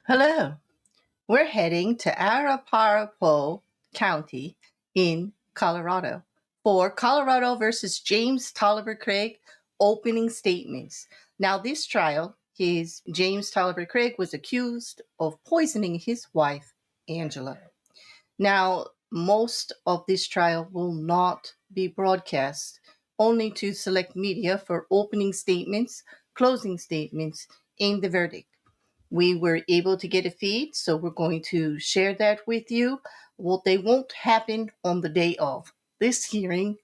Hello. We're heading to Arapahoe County in Colorado for Colorado versus James Toliver Craig opening statements. Now, this trial, James Toliver Craig was accused of poisoning his wife, Angela. Now, most of this trial will not be broadcast, only to select media for opening statements, closing statements, and the verdict. We were able to get a feed, so we're going to share that with you. Well, they won't happen on the day of. This hearing,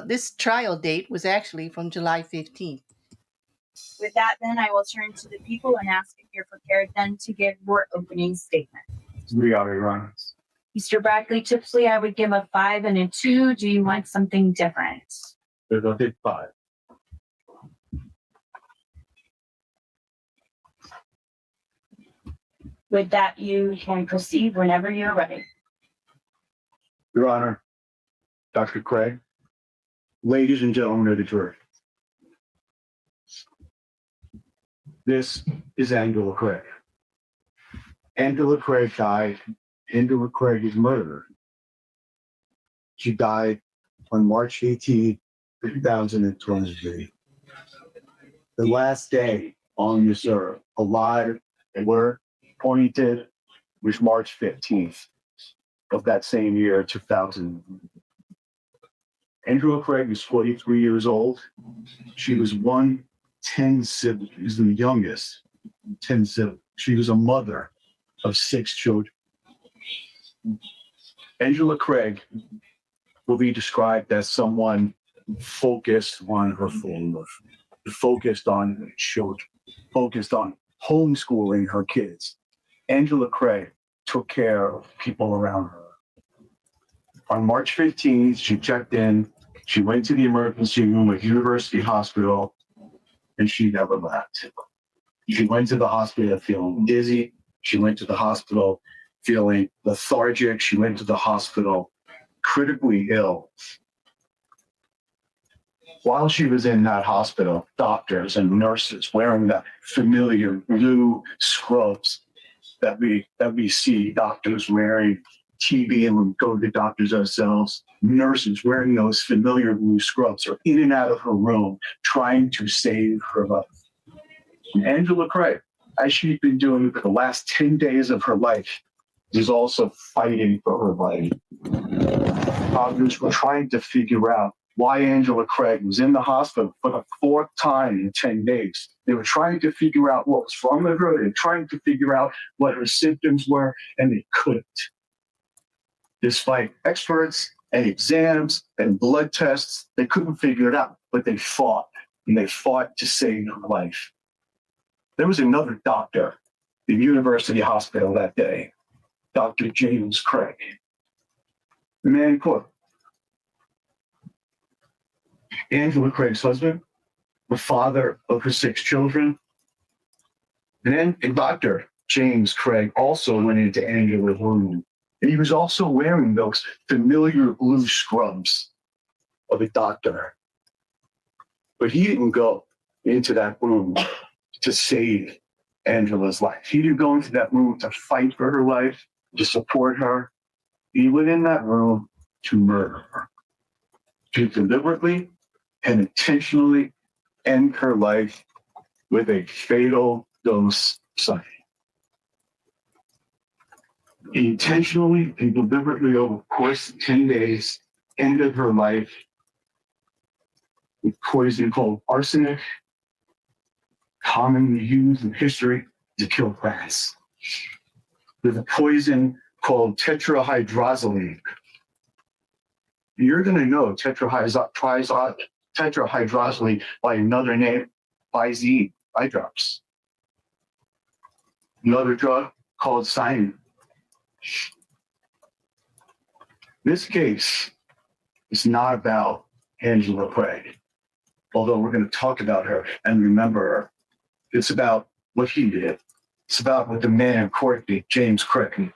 this trial date was actually from July 15th. With that, then, I will turn to the people and ask if you're prepared then to give your opening statement. We are, Your Honor. Mr. Brackley, typically I would give a 5 and a 2. Do you want something different? There's a big 5. With that, you can proceed whenever you're ready. Your Honor, Dr. Craig, ladies and gentlemen of the jury, this is Angela Craig. Angela Craig died. Angela Craig is murdered. She died on March 18, 2023. The last day on this earth, alive and were appointed, was March 15th of that same year, 2000. Angela Craig was 43 years old. She was 10 siblings. She was the youngest, 10 siblings. She was a mother of 6 children. Angela Craig will be described as someone focused on her family, focused on children, focused on homeschooling her kids. Angela Craig took care of people around her. On March 15th, she checked in. She went to the emergency room at University Hospital, and she never left. She went to the hospital feeling dizzy. She went to the hospital feeling lethargic. She went to the hospital critically ill. While she was in that hospital, doctors and nurses wearing that familiar blue scrubs that we see doctors wearing, TB, and we go to the doctors ourselves, nurses wearing those familiar blue scrubs are in and out of her room trying to save her life. And Angela Craig, as she'd been doing for the last 10 days of her life, was also fighting for her life. Doctors were trying to figure out why Angela Craig was in the hospital for the 4th time in 10 days. They were trying to figure out what was wrong with her. They were trying to figure out what her symptoms were, and they couldn't. Despite experts and exams and blood tests, they couldn't figure it out, but they fought, and they fought to save her life. There was another doctor at the University Hospital that day, Dr. James Craig. The man called Angela Craig's husband, the father of her 6 children. And Dr. James Craig also went into Angela's room, and he was also wearing those familiar blue scrubs of a doctor. But he didn't go into that room to save Angela's life. He didn't go into that room to fight for her life, to support her. He went in that room to murder her, to deliberately and intentionally end her life with a fatal dose of cyanide. He intentionally and deliberately, over the course of 10 days, ended her life with poison called arsenic, commonly used in history to kill rats, with a poison called tetrahydrozoline. You're going to know tetrahydrozoline by another name, Visine, eye drops. Another drug called cyanide. This case is not about Angela Craig, although we're going to talk about her and remember her. It's about what he did. It's about what the man in court did, James Craig.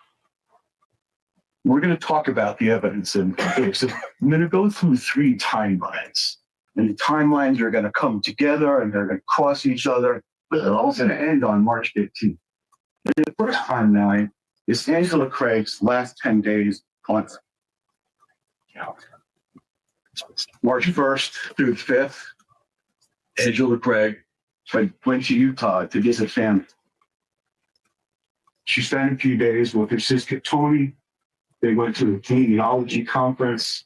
We're going to talk about the evidence in the case. I'm going to go through 3 timelines. And the timelines are going to come together and they're going to cross each other, but they're all going to end on March 15th. The first timeline is Angela Craig's last 10 days on March 1st through 5th. Angela Craig went to Utah to visit family. She spent a few days with her sister Tony. They went to a genealogy conference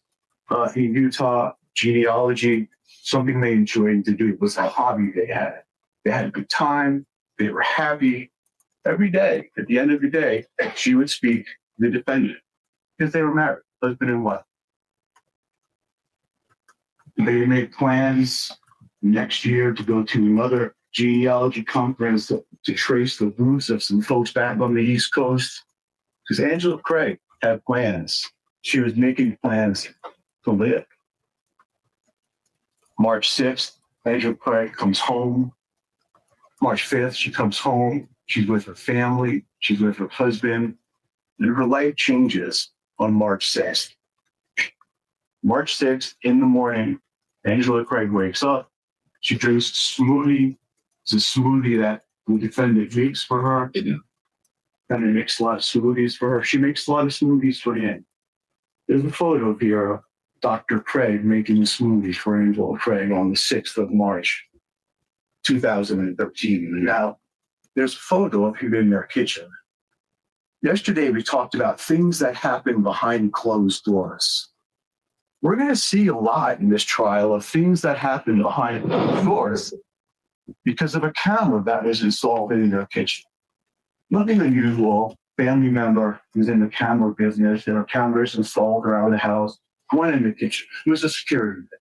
in Utah. Genealogy, something they enjoyed to do. It was a hobby they had. They had a good time. They were happy. Every day, at the end of the day, she would speak to the defendant because they were married, husband and wife. They made plans next year to go to another genealogy conference to trace the roots of some folks back on the East Coast. Because Angela Craig had plans. She was making plans to live. March 6th, Angela Craig comes home. March 5th, she comes home. She's with her family. She's with her husband. And her life changes on March 6th. March 6th, in the morning, Angela Craig wakes up. She drinks a smoothie. It's a smoothie that the defendant makes for her. And it makes a lot of smoothies for her. She makes a lot of smoothies for him. There's a photo here of Dr. Craig making a smoothie for Angela Craig on the 6th of March, 2013. And now there's a photo of him in their kitchen. Yesterday, we talked about things that happen behind closed doors. We're going to see a lot in this trial of things that happen behind closed doors because of a camera that was installed in their kitchen. Nothing unusual. Family member who's in the camera business. There are cameras installed around the house. One in the kitchen. It was a security thing.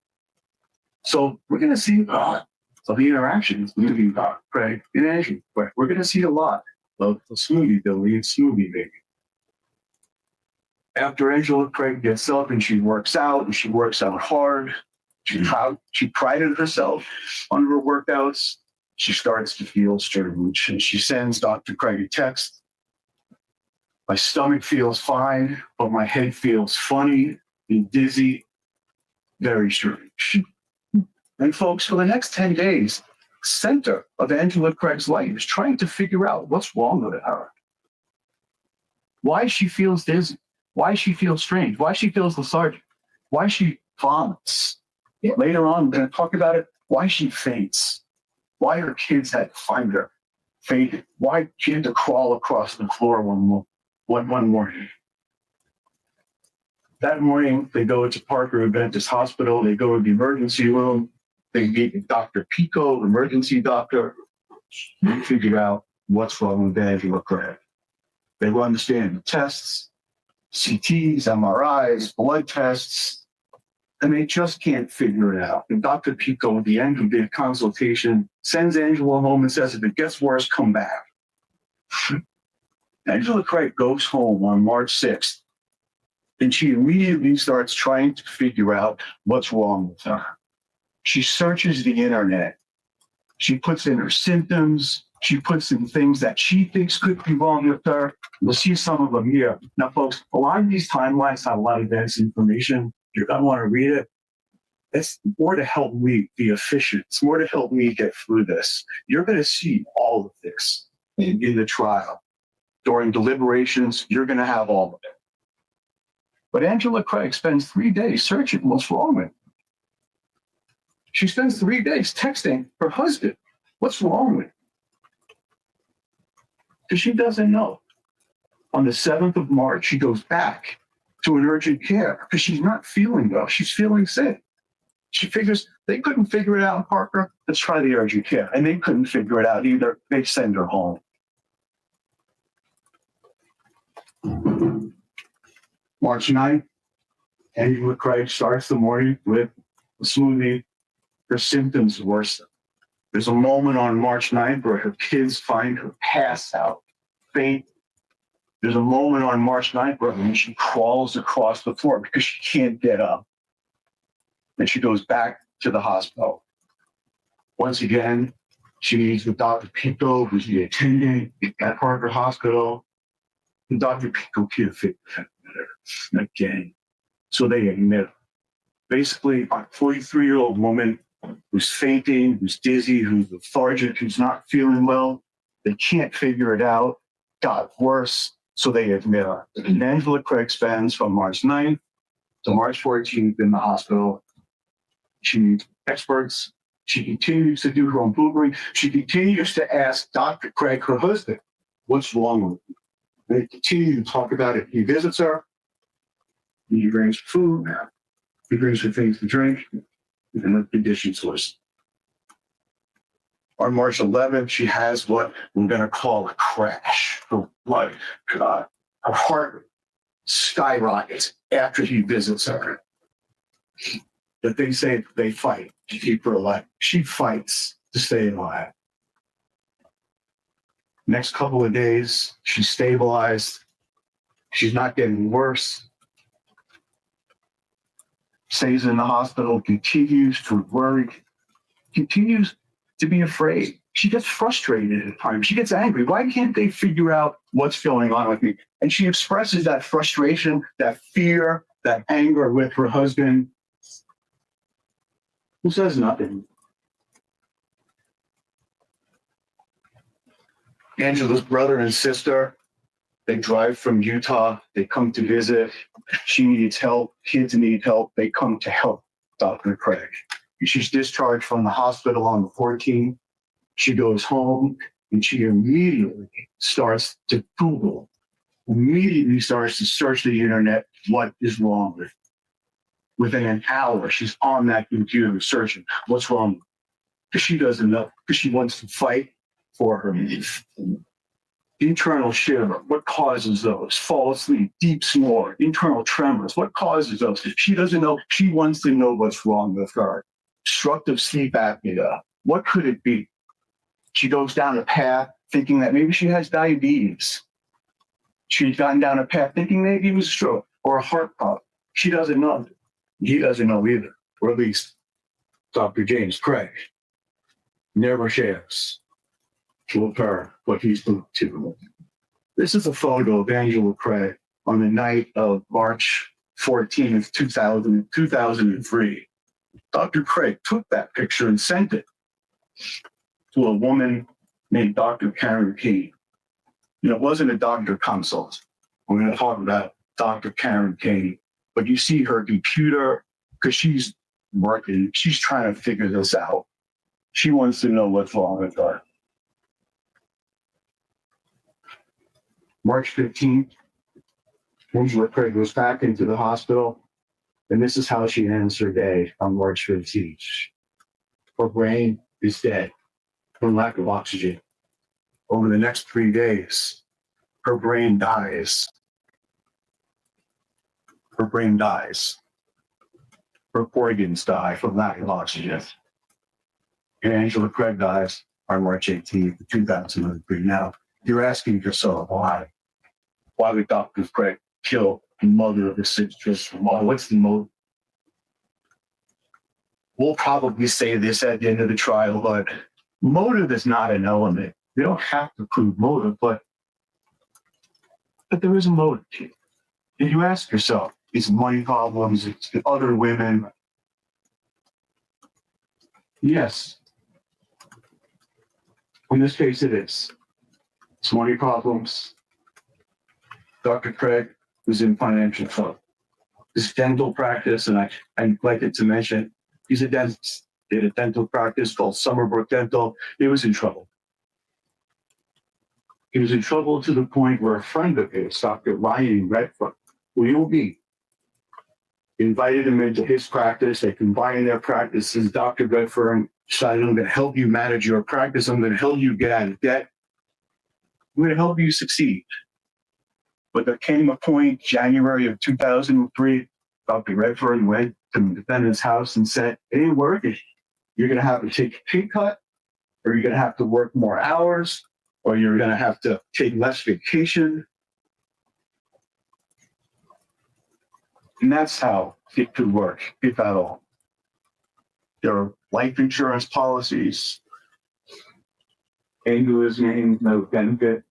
So we're going to see a lot of the interactions between Dr. Craig and Angela. We're going to see a lot of the smoothie Billy and smoothie baby. After Angela Craig gets up and she works out hard, she prided herself on her workouts. She starts to feel strange and she sends Dr. Craig a text. My stomach feels fine, but my head feels funny and dizzy. Very strange. And folks, for the next 10 days, the center of Angela Craig's life is trying to figure out what's wrong with her. Why she feels dizzy. Why she feels strange. Why she feels lethargic. Why she vomits. Later on, we're going to talk about it. Why she faints. Why her kids had to find her fainted. Why she had to crawl across the floor one morning. That morning, they go to Parker Adventist Hospital. They go to the emergency room. They meet Dr. Pico, emergency doctor. They figure out what's wrong with Angela Craig. They run the standard tests, CTs, MRIs, blood tests, and they just can't figure it out. And Dr. Pico, at the end of the consultation, sends Angela home and says, if it gets worse, come back. Angela Craig goes home on March 6th, and she immediately starts trying to figure out what's wrong with her. She searches the internet. She puts in her symptoms. She puts in things that she thinks could be wrong with her. We'll see some of them here. Now, folks, a lot of these timelines have a lot of dense information. You're going to want to read it. It's more to help me be efficient. It's more to help me get through this. You're going to see all of this in the trial. During deliberations, you're going to have all of it. But Angela Craig spends 3 days searching what's wrong with her. She spends 3 days texting her husband, what's wrong with her? Because she doesn't know. On the 7th of March, she goes back to an urgent care because she's not feeling well. She's feeling sick. She figures they couldn't figure it out, Parker. Let's try the urgent care. And they couldn't figure it out either. They send her home. March 9th, Angela Craig starts the morning with a smoothie. Her symptoms worsen. There's a moment on March 9th where her kids find her passed out, faint. There's a moment on March 9th where she crawls across the floor because she can't get up. And she goes back to the hospital. Once again, she meets with Dr. Pico, who's the attendant at Parker Hospital. And Dr. Pico can't figure it out again. So they admit her. Basically, a 43-year-old woman who's fainting, who's dizzy, who's lethargic, who's not feeling well. They can't figure it out. got worse, so they admit her. And Angela Craig spends from March 9th to March 14th in the hospital. She needs experts. She continues to do her own Googling. She continues to ask Dr. Craig, her husband, what's wrong with you? They continue to talk about it. He visits her. He brings food. He brings her things to drink. And her conditions worsen. On March 11th, she has what we're going to call a crash. Her blood, God, her heart skyrockets after he visits her. But they say they fight to keep her alive. She fights to stay alive. Next couple of days, she's stabilized. She's not getting worse. Stays in the hospital, continues to worry, continues to be afraid. She gets frustrated at times. She gets angry. Why can't they figure out what's going on with me? And she expresses that frustration, that fear, that anger with her husband, who says nothing. Angela's brother and sister, they drive from Utah. They come to visit. She needs help. Kids need help. They come to help Dr. Craig. She's discharged from the hospital on the 14th. She goes home and she immediately starts to Google, immediately starts to search the internet, what is wrong with her. Within an hour, she's on that computer searching, what's wrong? Because she doesn't know, because she wants to fight for her life. Internal shiver, what causes those? Fall asleep, deep snore, internal tremors, what causes those? She doesn't know, she wants to know what's wrong with her. Obstructive sleep apnea, what could it be? She goes down a path thinking that maybe she has diabetes. She's gotten down a path thinking maybe it was a stroke or a heart problem. She doesn't know. He doesn't know either, or at least Dr. James Craig never shares with her what he's been to. This is a photo of Angela Craig on the night of March 14th, 2003. Dr. Craig took that picture and sent it to a woman named Dr. Karen Kane. It wasn't a doctor consult. We're going to talk about Dr. Karen Kane. But you see her computer, because she's working, she's trying to figure this out. She wants to know what's wrong with her. March 15th, Angela Craig goes back into the hospital, and this is how she ends her day on March 15th. Her brain is dead from lack of oxygen. Over the next 3 days, her brain dies. Her brain dies. Her organs die from lack of oxygen. And Angela Craig dies on March 18th, 2003. Now, you're asking yourself, why? Why would Dr. Craig kill the mother of his sisters? What's the motive? We'll probably say this at the end of the trial, but motive is not an element. You don't have to prove motive, but there is a motive here. And you ask yourself, is it money problems? Is it other women? Yes. In this case, it is. It's money problems. Dr. Craig was in financial trouble. His dental practice, and I'd like it to mention, he's a dentist. He had a dental practice called Summerbrook Dental. He was in trouble. He was in trouble to the point where a friend of his, Dr. Ryan Redfoot, who you'll meet, invited him into his practice. They combined their practices. Dr. Redford decided, I'm going to help you manage your practice. I'm going to help you get out of debt. I'm going to help you succeed. But there came a point, January of 2003, Dr. Redford went to the defendant's house and said, it ain't working. You're going to have to take a pay cut, or you're going to have to work more hours, or you're going to have to take less vacation. And that's how it could work, if at all. There are life insurance policies. Angela's name, no benefit.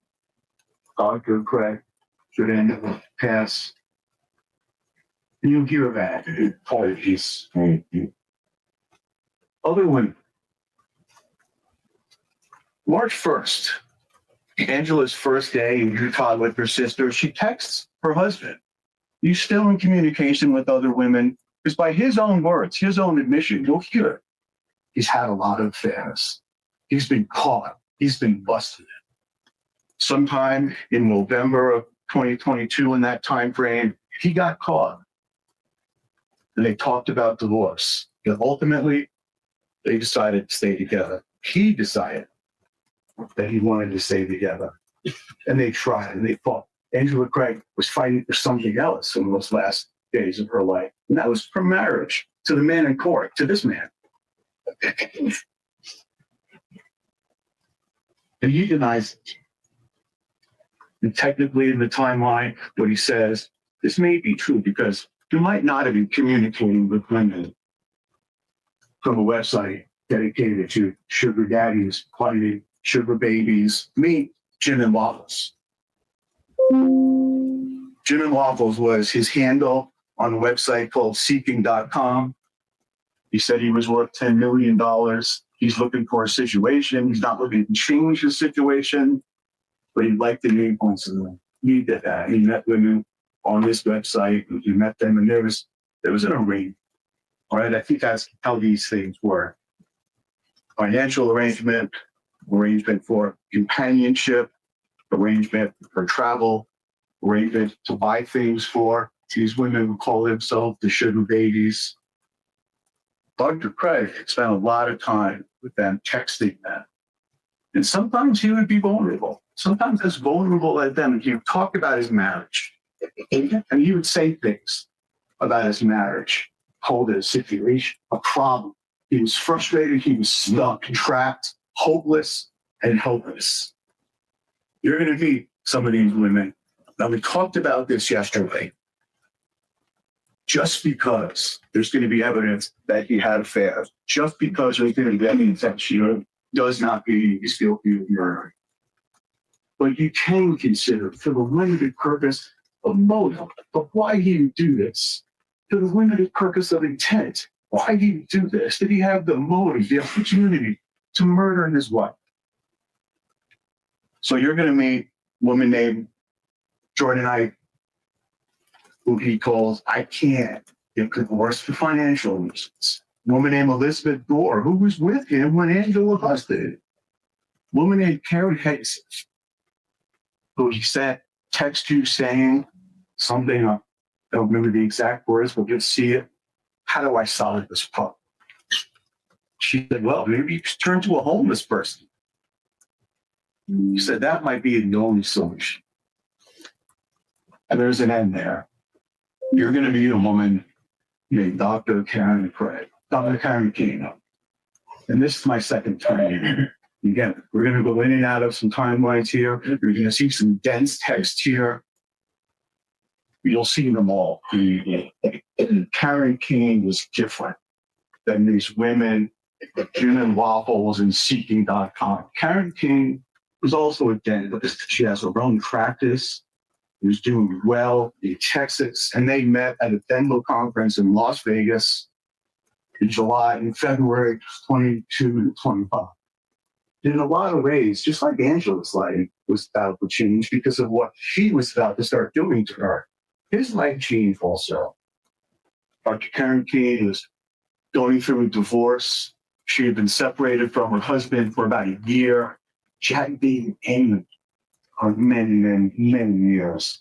Dr. Craig should end up pass. And you hear that policies. Other women. March 1st, Angela's first day in Utah with her sister, she texts her husband. He's still in communication with other women, because by his own words, his own admission, you'll hear it. He's had a lot of affairs. He's been caught. He's been busted. Sometime in November of 2022, in that time frame, he got caught. And they talked about divorce. And ultimately, they decided to stay together. He decided that he wanted to stay together. And they tried and they fought. Angela Craig was fighting for something else in those last days of her life. And that was her marriage to the man in court, to this man. And he denies it. And technically, in the timeline, what he says, this may be true because you might not have been communicating with women from a website dedicated to sugar daddies, finding sugar babies. Me, Gin and Waffles. Gin and Waffles was his handle on a website called seeking.com. He said he was worth $10 million. He's looking for a situation. He's not looking to change the situation, but he'd like to name points of them. He did that. He met women on this website. He met them, and there was an arrangement. All right, I think that's how these things work. Financial arrangement for companionship, arrangement for travel, arrangement to buy things for. These women who call themselves the sugar babies. Dr. Craig spent a lot of time with them, texting them. And sometimes he would be vulnerable. Sometimes as vulnerable as them. He would talk about his marriage. And he would say things about his marriage, called it a situation, a problem. He was frustrated. He was stuck, trapped, hopeless, and helpless. You're going to meet some of these women. Now, we talked about this yesterday. Just because there's going to be evidence that he had affairs, just because there's going to be evidence that she does not mean he's guilty of murder. But you can consider, for the limited purpose of motive, of why he would do this, for the limited purpose of intent, why he would do this, did he have the motive, the opportunity to murder his wife? So you're going to meet a woman named Jordan Knight, who he calls, I can't get divorced for financial reasons. A woman named Elizabeth Gore, who was with him when Angela busted. A woman named Karen Hayes, who he sent text to saying something, I don't remember the exact words, but you'll see it. How do I solve this problem? She said, well, maybe you turn to a homeless person. He said, that might be the only solution. And there's an end there. You're going to meet a woman named Dr. Karen Craig, Dr. Karen King. And this is my second time. Again, we're going to go in and out of some timelines here. You're going to see some dense text here. You'll see them all. Karen King was different than these women, Gin and Waffles and Seeking.com. Karen King was also a dentist. She has her own practice. He was doing well in Texas, and they met at a dental conference in Las Vegas in February 22 to 25. In a lot of ways, just like Angela's life was about to change because of what she was about to start doing to her. His life changed also. Dr. Karen King was going through a divorce. She had been separated from her husband for about a year. She hadn't been in for many years.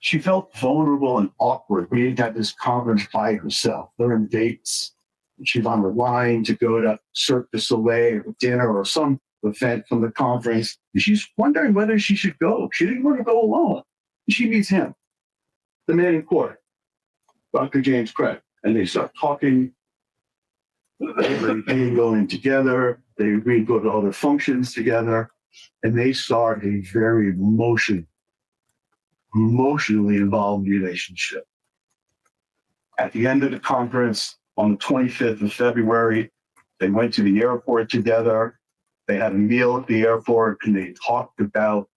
She felt vulnerable and awkward being at this conference by herself. They're in dates. She's on the line to go to Cirque du Soleil or dinner or some event from the conference. And she's wondering whether she should go. She didn't want to go alone. And she meets him, the man in court, Dr. James Craig. And they start talking. They go in together. They agree to go to other functions together. And they start a very emotionally involved relationship. At the end of the conference, on the 25th of February, they went to the airport together. They had a meal at the airport, and they talked about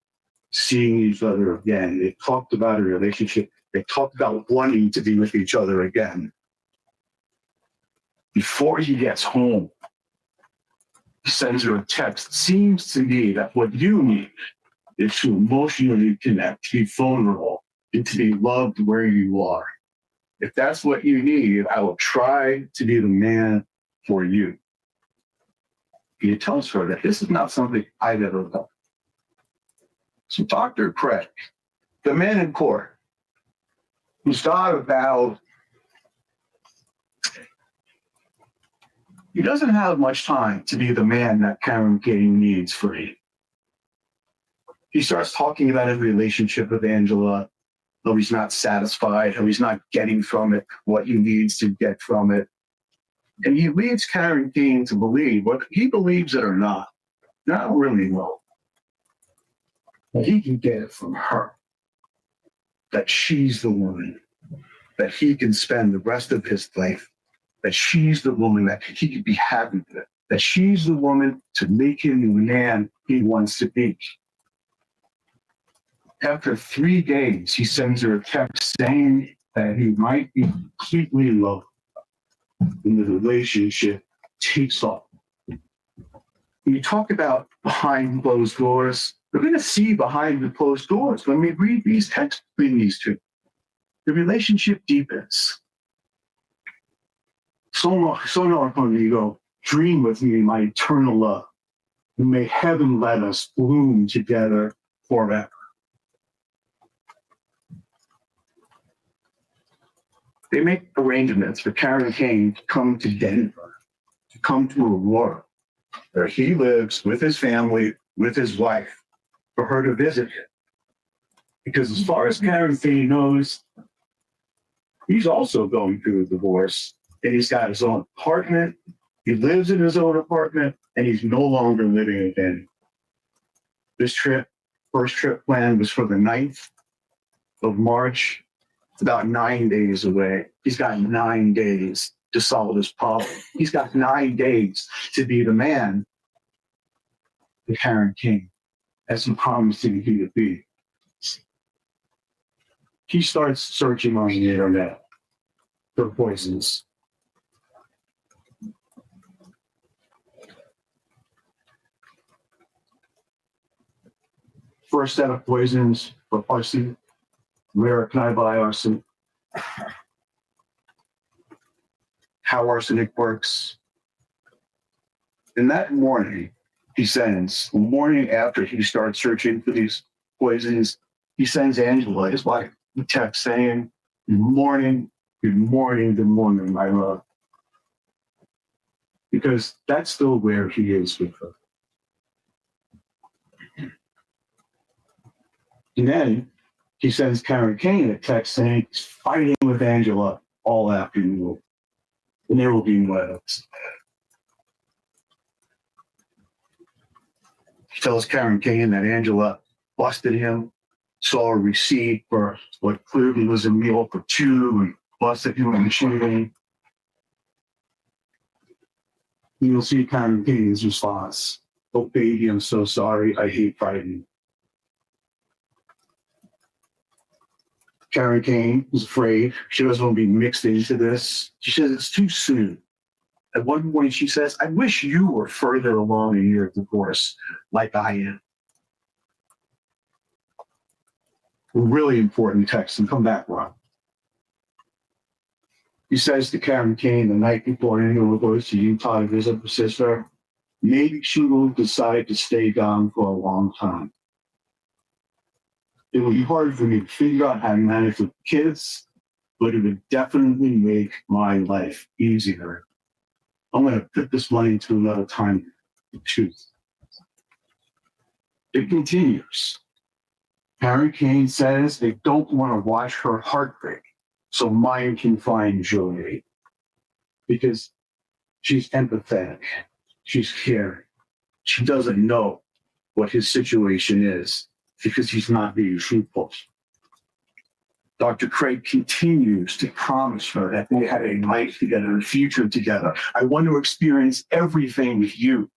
seeing each other again. They talked about a relationship. They talked about wanting to be with each other again. Before he gets home, He sends her a text. It seems to me that what you need is to emotionally connect, to be vulnerable, and to be loved where you are. If that's what you need, I will try to be the man for you. He tells her that this is not something I've ever done. So Dr. Craig, the man in court, who's got about, he doesn't have much time to be the man that Karen Kane needs for you. He starts talking about his relationship with Angela, how he's not satisfied, how he's not getting from it what he needs to get from it. And he leads Karen Kane to believe, whether he believes it or not, not really know, that he can get it from her, that she's the woman, that he can spend the rest of his life, that she's the woman that he could be happy with, that she's the woman to make him the man he wants to be. After 3 days, he sends her a text saying that he might be completely in love, and the relationship takes off. When you talk about behind closed doors, we're going to see behind the closed doors when we read these texts between these two. The relationship deepens. So conmigo, dream with me my eternal love, and may heaven let us bloom together forever. They make arrangements for Karen Kane to come to Denver, to come to Aurora, where he lives with his family, with his wife, for her to visit him. Because as far as Karen Kane knows, he's also going through a divorce, and he's got his own apartment. He lives in his own apartment, and he's no longer living in Denver. This first trip planned was for the 9th of March. It's about 9 days away. He's got 9 days to solve this problem. He's got 9 days to be the man that Karen King, as he promised him he would be. He starts searching on the internet for poisons. First set of poisons for arson. Where can I buy arson? How arsenic works. And that morning, he sends, the morning after he starts searching for these poisons, he sends Angela, his wife, a text saying, good morning, my love. Because that's still where he is with her. And then he sends Karen Kane a text saying he's fighting with Angela all afternoon. And there will be no else. He tells Karen Kane that Angela busted him, saw a receipt for what clearly was a meal for two, and busted him in the shooting. You'll see Karen Kane's response. Oh, baby, I'm so sorry. I hate fighting. Karen Kane is afraid. She doesn't want to be mixed into this. She says it's too soon. At one point, she says, I wish you were further along in your divorce like I am. A really important text, and come back, Rob. He says to Karen Kane the night before Angela goes to Utah to visit her sister, maybe she will decide to stay gone for a long time. It would be hard for me to figure out how to manage with kids, but it would definitely make my life easier. I'm going to put this money into another time to choose. It continues. Karen Kane says they don't want to watch her heartbreak, so mine can find joy. Because she's empathetic. She's caring. She doesn't know what his situation is because he's not being truthful. Dr. Craig continues to promise her that they had a life together, a future together. I want to experience everything with you.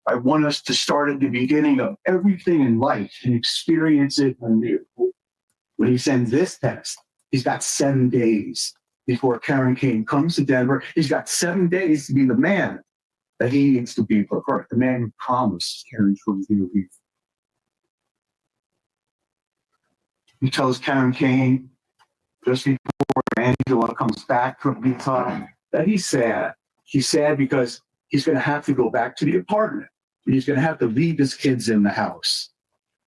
I want us to start at the beginning of everything in life and experience it anew. When he sends this text, he's got 7 days before Karen Kane comes to Denver. He's got 7 days to be the man that he needs to be preferred. The man who promised Karen to be. He tells Karen Kane just before Angela comes back from Utah that he's sad. He's sad because he's going to have to go back to the apartment. And he's going to have to leave his kids in the house.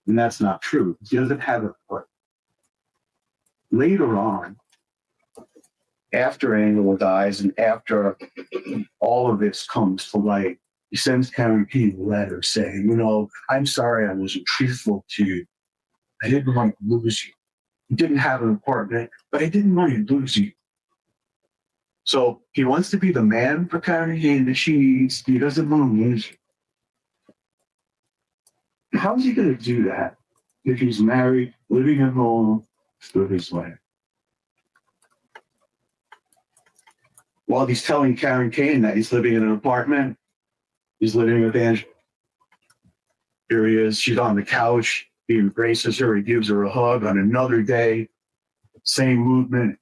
And that's not true. He doesn't have it. But later on, after Angela dies and after all of this comes to light, he sends Karen Kane a letter saying, I'm sorry I wasn't truthful to you. I didn't want to lose you. You didn't have an apartment, but I didn't want to lose you. So he wants to be the man for Karen Kane that she needs. He doesn't want to lose you. How is he going to do that if he's married, living at home with his wife? While he's telling Karen Kane that he's living in an apartment, he's living with Angela. Here he is. She's on the couch. He embraces her. He gives her a hug on another day. Same movement,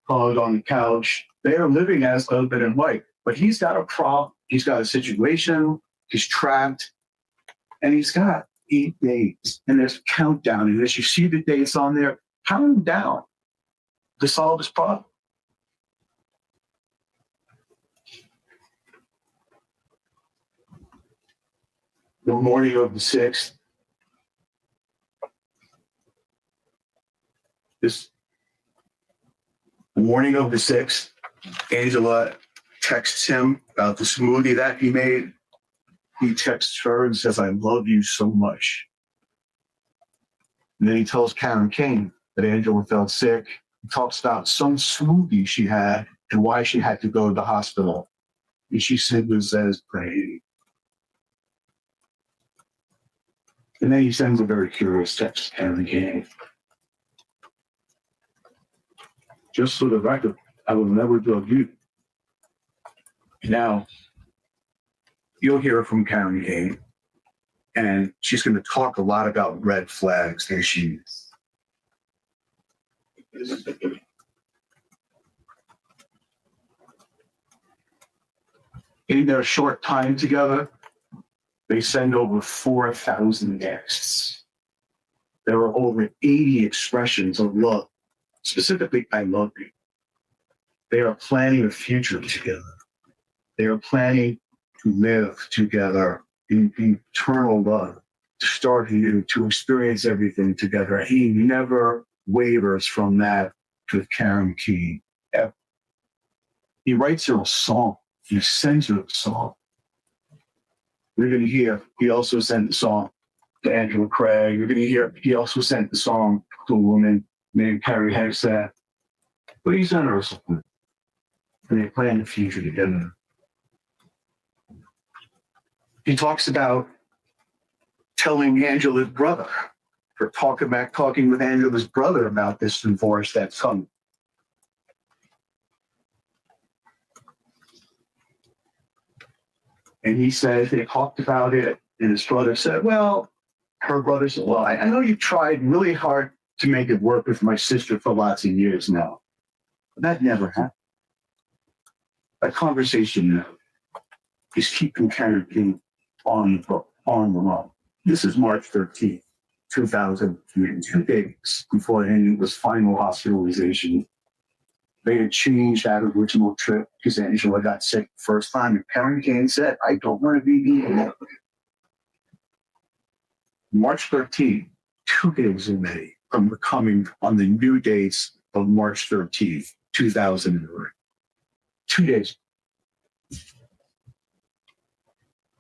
hug on the couch. They are living as husband and wife. But he's got a problem. He's got a situation. He's trapped. And he's got 8 days. And there's a countdown. And as you see the dates on there, count down to solve his problem. The morning of the 6th, Angela texts him about the smoothie that he made. He texts her and says, I love you so much. And then he tells Karen Kane that Angela felt sick. He talks about some smoothie she had and why she had to go to the hospital. And she simply says, pray. And then he sends a very curious text to Karen Kane. Just for the record, I will never drug you. Now, you'll hear from Karen Kane, and she's going to talk a lot about red flags as she is. In their short time together, they send over 4,000 texts. There are over 80 expressions of love, specifically, I love you. They are planning a future together. They are planning to live together in eternal love, to start anew, to experience everything together. He never wavers from that with Karen Kane, ever. He writes her a song. He sends her a song. We're going to hear, he also sent the song to Angela Craig. You're going to hear, he also sent the song to a woman named Carrie Hexat. But he sent her something. And they plan the future together. He talks about telling Angela's brother, or talking with Angela's brother about this divorce that's coming. And he said they talked about it, and his brother said, her brother said, I know you tried really hard to make it work with my sister for lots of years now. But that never happened. That conversation is keeping Karen King on the run. This is March 13th, 2003, 2 days before Angela's final hospitalization. They had changed that original trip because Angela got sick the first time. And Karen Kane said, I don't want to be here. March 13th, 2 days away from coming on the new dates of March 13th, 2003. 2 days.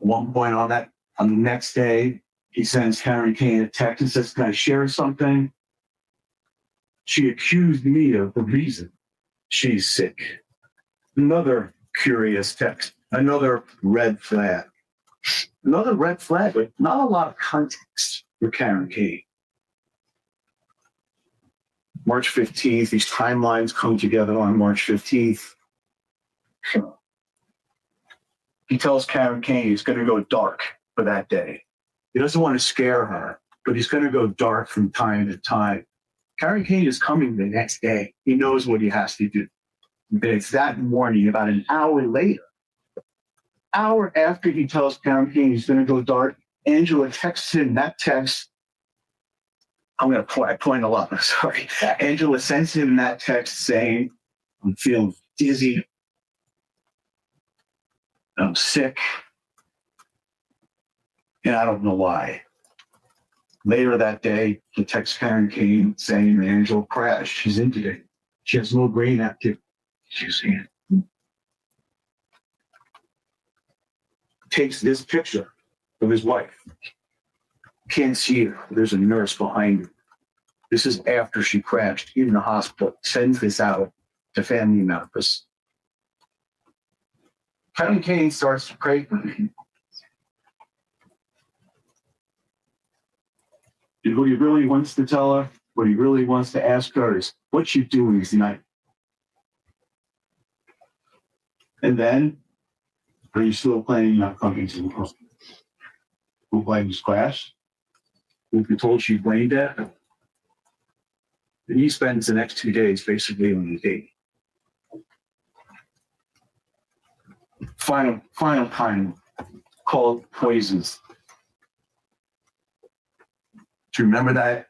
At one point on the next day, he sends Karen Kane a text and says, can I share something? She accused me of the reason she's sick. Another curious text, another red flag. Another red flag, but not a lot of context for Karen Kane. March 15th, these timelines come together on March 15th. He tells Karen Kane he's going to go dark for that day. He doesn't want to scare her, but he's going to go dark from time to time. Karen Kane is coming the next day. He knows what he has to do. But it's that morning, about an hour later, Hour after he tells Tampering he's going to go dark, Angela texts him that text. I'm going to point a lot. I'm sorry. Angela sends him that text saying, I'm feeling dizzy. I'm sick. And I don't know why. Later that day, the text came saying Angela crashed. She's injured. She has no brain activity. She's in. Takes this picture of his wife. Can't see her. There's a nurse behind her. This is after she crashed in the hospital. Sends this out to family members. Kevin Kane starts to pray for me. And what he really wants to tell her, what he really wants to ask her is, what you doing tonight? And then, are you still planning on coming to the hospital? Who blamed his crash? Who be told she blamed that? And he spends the next 2 days basically on the date. Final time called poisons. Do you remember that?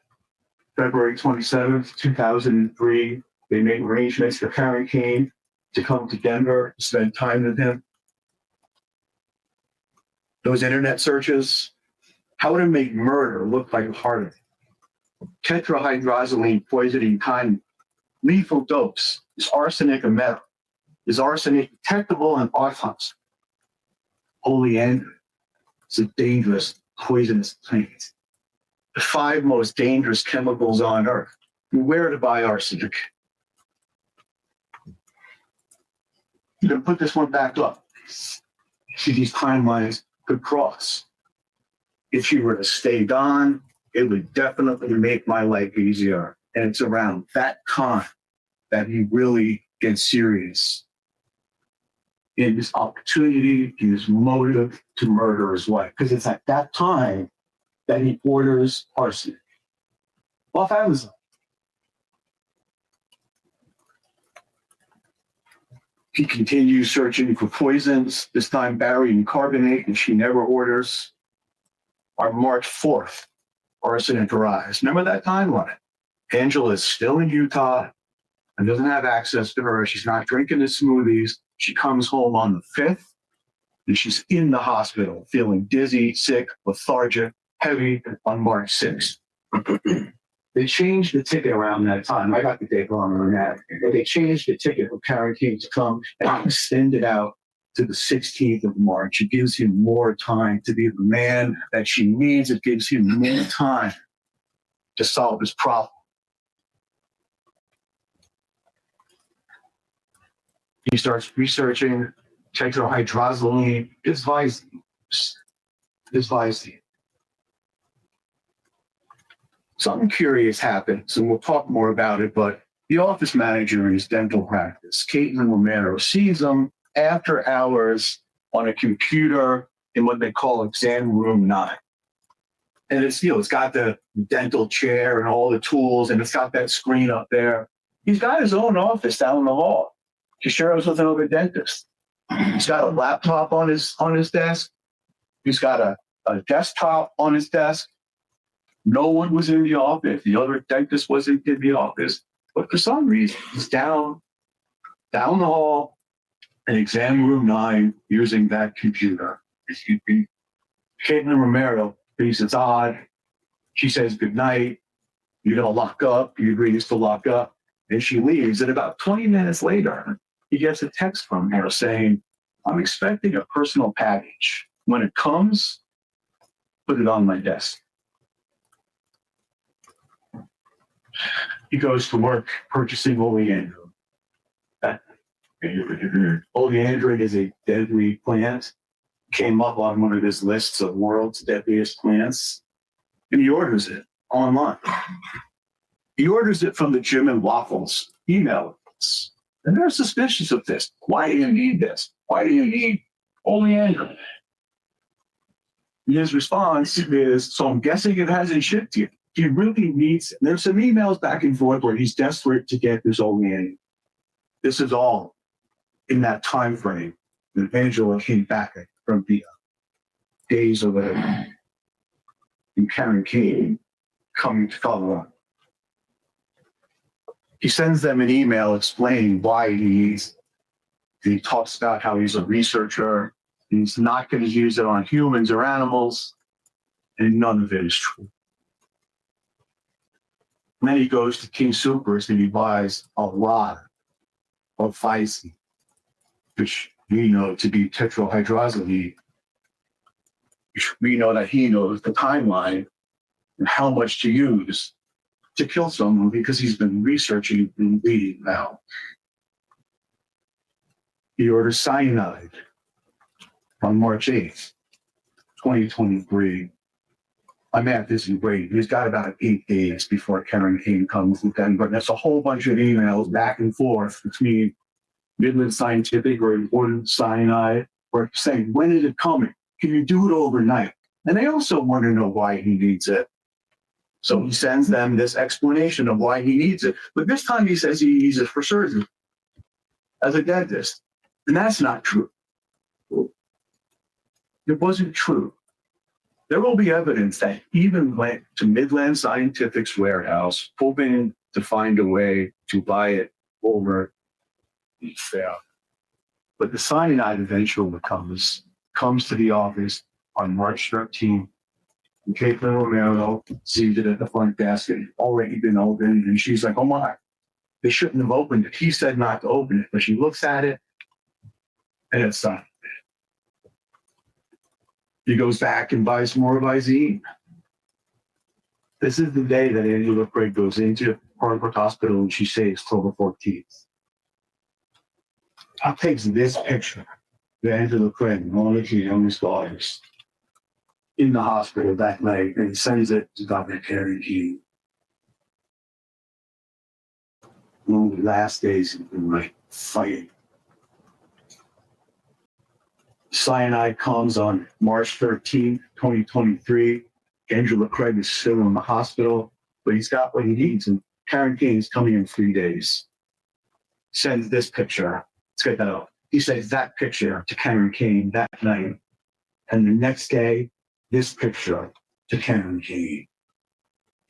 February 27th, 2003, they made arrangements for Karen Kane to come to Denver to spend time with him. Those internet searches, how would it make murder look like a heart attack? Tetrahydrozoline poisoning kind, lethal dose. Is arsenic a metal? Is arsenic detectable in autopsy? Oleander is a dangerous, poisonous plant. The 5 most dangerous chemicals on Earth. Beware to buy arsenic. I'm going to put this one back up. See, these timelines could cross. If she were to stay gone, it would definitely make my life easier. And it's around that time that he really gets serious in his opportunity, in his motive to murder his wife. Because it's at that time that he orders arsenic off Amazon. He continues searching for poisons, this time barium carbonate, and she never orders. On March 4th, arsenic arrives. Remember that timeline? Angela is still in Utah and doesn't have access to her. She's not drinking the smoothies. She comes home on the 5th, and she's in the hospital, feeling dizzy, sick, lethargic, heavy on March 6th. They changed the ticket around that time. I got the date wrong on that. But they changed the ticket for Karen King to come and extend it out to the 16th of March. It gives him more time to be the man that she needs. It gives him more time to solve his problem. He starts researching tetrahydrozoline, Visvisine. Something curious happens, and we'll talk more about it, but the office manager in his dental practice, Caitlin Romero, sees him after hours on a computer in what they call exam room 9. And it's, it's got the dental chair and all the tools, and it's got that screen up there. He's got his own office down the hall. He shares with another dentist. He's got a laptop on his desk. He's got a desktop on his desk. No one was in the office. The other dentist wasn't in the office. But for some reason, he's down the hall in exam room 9 using that computer. Caitlin Romero thinks it's odd. She says goodnight. You're going to lock up. He agrees to lock up. And she leaves. And about 20 minutes later, he gets a text from her saying, I'm expecting a personal package. When it comes, put it on my desk. He goes to work purchasing oleander. Oleander is a deadly plant. Came up on one of his lists of world's deadliest plants. And he orders it online. He orders it from the Jim and Waffles email list. And they're suspicious of this. Why do you need this? Why do you need oleander? And his response is, so I'm guessing it hasn't shipped yet. He really needs, there's some emails back and forth where he's desperate to get this oleander. This is all in that time frame And Angela came back from the days of Karen Kane coming to Colorado. He sends them an email explaining why he talks about how he's a researcher. He's not going to use it on humans or animals, and none of it is true. And then he goes to King Soopers and he buys a lot of Visine, which we know to be tetrahydrozoline, which we know that he knows the timeline and how much to use to kill someone because he's been researching and reading now. He orders cyanide on March 8th, 2023. My math isn't great. He's got about 8 days before Karen Kane comes in Denver. And there's a whole bunch of emails back and forth between Midland Scientific or Important Cyanide, or saying, when is it coming? Can you do it overnight? And they also want to know why he needs it. So he sends them this explanation of why he needs it. But this time he says he needs it for surgery as a dentist. And that's not true. It wasn't true. There will be evidence that he even went to Midland Scientific's warehouse, hoping to find a way to buy it over there. But the cyanide eventually comes to the office on March 13th. And Caitlin Romero sees it at the front desk and already been opened. And she's like, oh my, they shouldn't have opened it. He said not to open it. But she looks at it and it's not. He goes back and buys more Visine. This is the day that Angela Craig goes into Harvard Hospital and she saves October 14th. I'll take this picture of Angela Craig, one of her youngest daughters, in the hospital that night and sends it to Dr. Karen Kane. One of the last days of my fighting. Cyanide comes on March 13th, 2023. Angela Craig is still in the hospital, but he's got what he needs. And Karen Kane is coming in 3 days. Sends this picture. Let's get that out. He sends that picture to Karen Kane that night. And the next day, this picture to Karen Kane.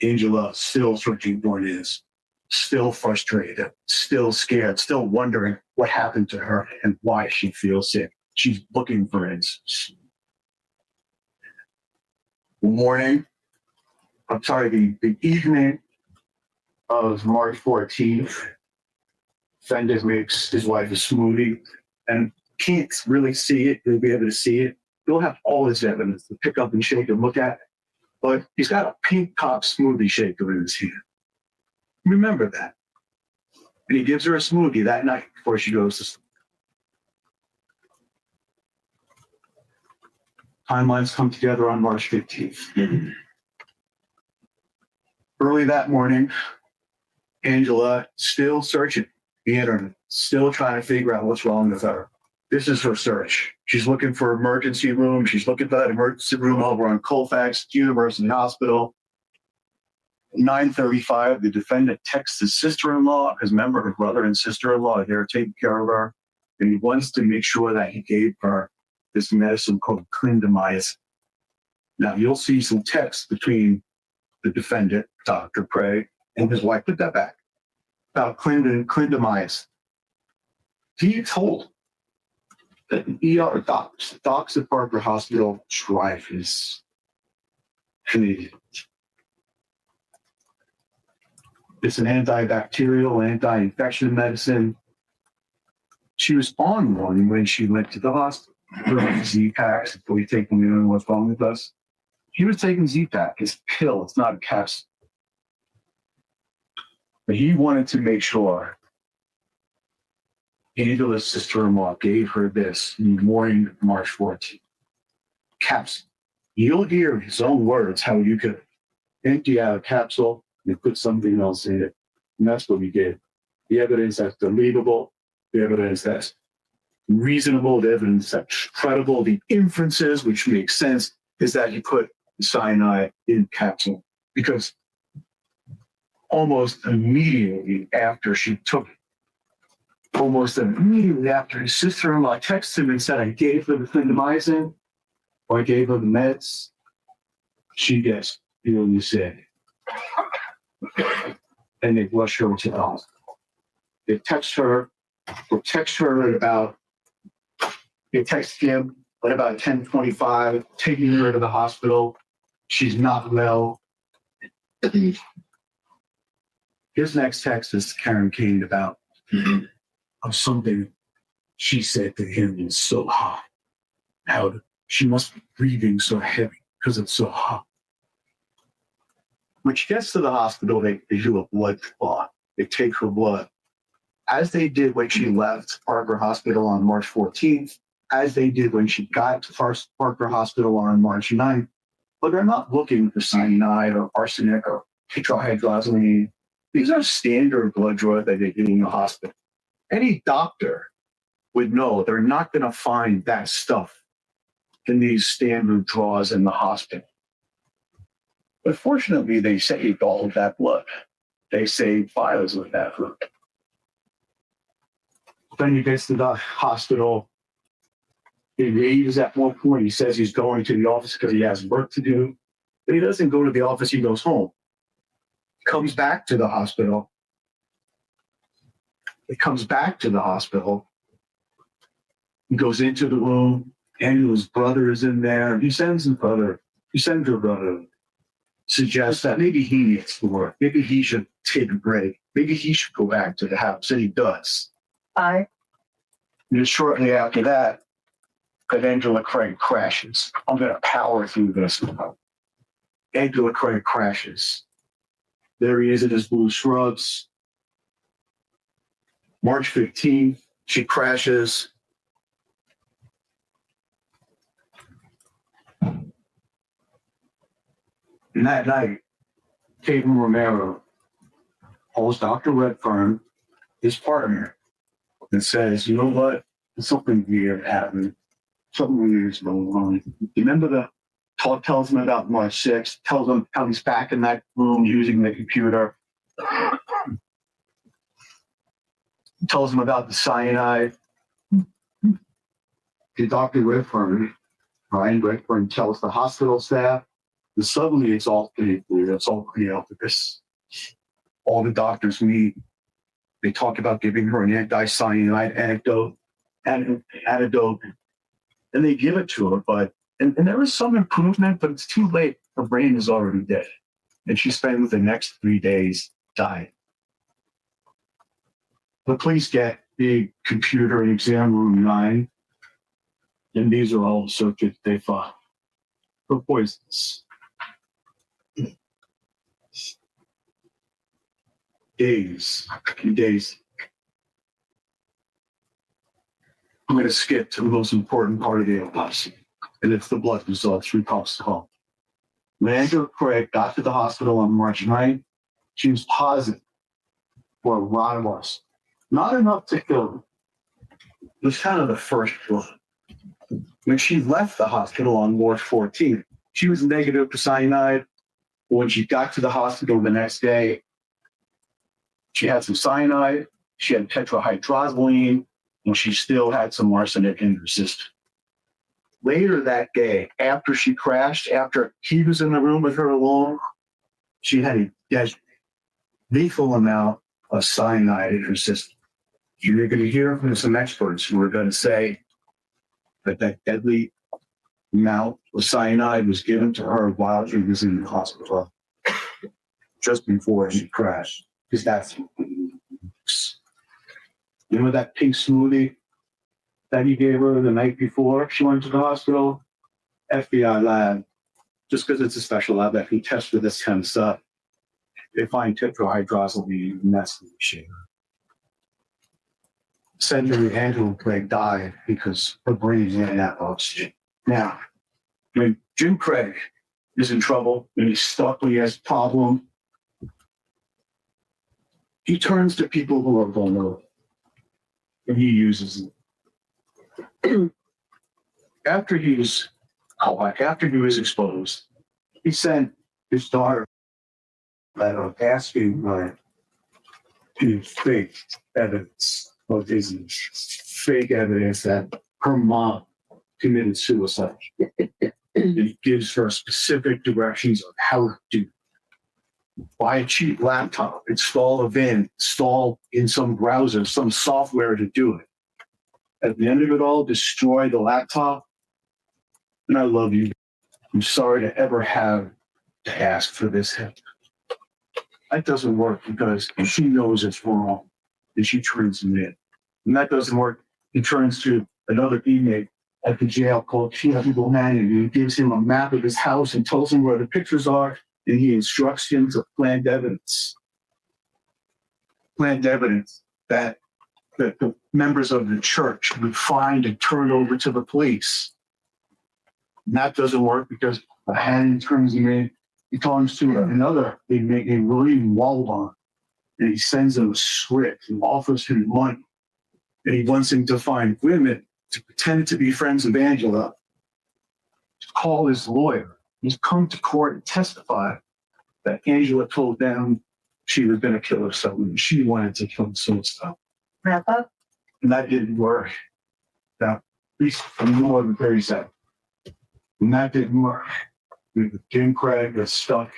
Angela still searching for this, still frustrated, still scared, still wondering what happened to her and why she feels sick. She's looking for answers. The evening of March 14th, Fender makes his wife a smoothie and can't really see it. He'll be able to see it. He'll have all his evidence to pick up and shake and look at. But he's got a pink top smoothie shaker in his hand. Remember that. And he gives her a smoothie that night before she goes to sleep. Timelines come together on March 15th. Early that morning, Angela still searching the internet, still trying to figure out what's wrong with her. This is her search. She's looking for emergency room. She's looking for that emergency room over on Colfax University Hospital. 9:35, the defendant texts his sister-in-law, because remember, her brother and sister-in-law are there taking care of her. And he wants to make sure that he gave her this medicine called clindamycin. Now, you'll see some text between the defendant, Dr. Craig, and his wife. Put that back. About clindamycin. He told that the ER docs at Parker Hospital drive his Canadian. It's an antibacterial, anti-infection medicine. She was on one when she went to the hospital. Z-Packs, before we take them in, what's wrong with us? He was taking Z-Pack. It's a pill, it's not a capsule. But he wanted to make sure Angela's sister-in-law gave her this in the morning of March 14th. Capsule. You'll hear his own words how you could empty out a capsule and put something else in it. And that's what we did. The evidence that's believable, the evidence that's reasonable, the evidence that's credible, the inferences, which make sense, is that he put the cyanide in capsule. Because almost immediately after she took it, almost immediately after his sister-in-law texted him and said, I gave her the clindamycin, or I gave her the meds, she gets really sick. And they rush her to the hospital. They text her at about, they text him at about 10:25, taking her to the hospital. She's not well. His next text is Karen Kane about of something she said to him is so hot. How she must be breathing so heavy because it's so hot. When she gets to the hospital, they do a blood draw. They take her blood, as they did when she left Parker Hospital on March 14th, as they did when she got to Parker Hospital on March 9th. But they're not looking for cyanide or arsenic or tetrahydrozoline. These are standard blood draws that they do in the hospital. Any doctor would know they're not going to find that stuff in these standard draws in the hospital. But fortunately, they saved all of that blood. They saved vials of that blood. Then he gets to the hospital. He leaves at one point. He says he's going to the office because he has work to do. But he doesn't go to the office. He goes home. Comes back to the hospital. He comes back to the hospital. He goes into the room. Angela's brother is in there. He sends her brother. Suggests that maybe he needs to work. Maybe he should take a break. Maybe he should go back to the house. And he does. And shortly after that Angela Craig crashes. I'm going to power through this. Angela Craig crashes. There he is in his blue scrubs. March 15th, she crashes. And that night, Tatum Romero calls Dr. Redfern, his partner, and says, you know what? Something weird happened. Something weird is going on. Remember tells him about March 6th, tells him how he's back in that room using the computer. Tells him about the cyanide. Dr. Redfern, Ryan Redfern, tells the hospital staff, and suddenly it's all pretty clear. It's all clear because all the doctors meet. They talk about giving her an anti-cyanide antidote, and they give it to her. But and there is some improvement, but it's too late. Her brain is already dead, and she spends the next 3 days dying. The police get the computer in exam room 9, and these are all the circuits they found for poisons. Days. I'm going to skip to the most important part of the autopsy, and it's the blood results from alcohol. When Angela Craig got to the hospital on March 9th, she was positive for a lot of us. Not enough to kill her. It was kind of the first blood. When she left the hospital on March 14th, she was negative for cyanide. When she got to the hospital the next day, she had some cyanide, she had tetrahydrozoline, and she still had some arsenic in her system. Later that day, after she crashed, after he was in the room with her alone, she had a lethal amount of cyanide in her system. You're going to hear from some experts who are going to say that deadly amount of cyanide was given to her while she was in the hospital, just before she crashed. Because that's, that pink smoothie that he gave her the night before she went to the hospital? FBI lab, just because it's a special lab that can test for this kind of stuff, they find tetrahydrozoline, and that's the shit. Essentially, Angela Craig died because her brain ran out of oxygen. Now, when Jim Craig is in trouble, when he's stuck, when he has a problem, he turns to people who are vulnerable, and he uses them. After he was exposed, he sent his daughter a letter asking her to fake evidence of this fake evidence that her mom committed suicide. It gives her specific directions of how to do it. Buy a cheap laptop, install a VIN, install in some browser, some software to do it. At the end of it all, destroy the laptop. And I love you. I'm sorry to ever have to ask for this help. That doesn't work because she knows it's wrong and she turns him in. And that doesn't work. He turns to another inmate at the jail called Chief Humanity. He gives him a map of his house and tells him where the pictures are, and he instructs him to plant evidence. Plant evidence that the members of the church would find and turn over to the police. And that doesn't work because the hand turns him in. He turns to another inmate named William Waldon, and he sends him a script and offers him money. And he wants him to find women to pretend to be friends of Angela, to call his lawyer. He's come to court and testify that Angela told them she was going to kill herself and she wanted to kill herself. Wrap up. And that didn't work. Now, at least for more than 30 seconds. And that didn't work. Jim Craig gets stuck.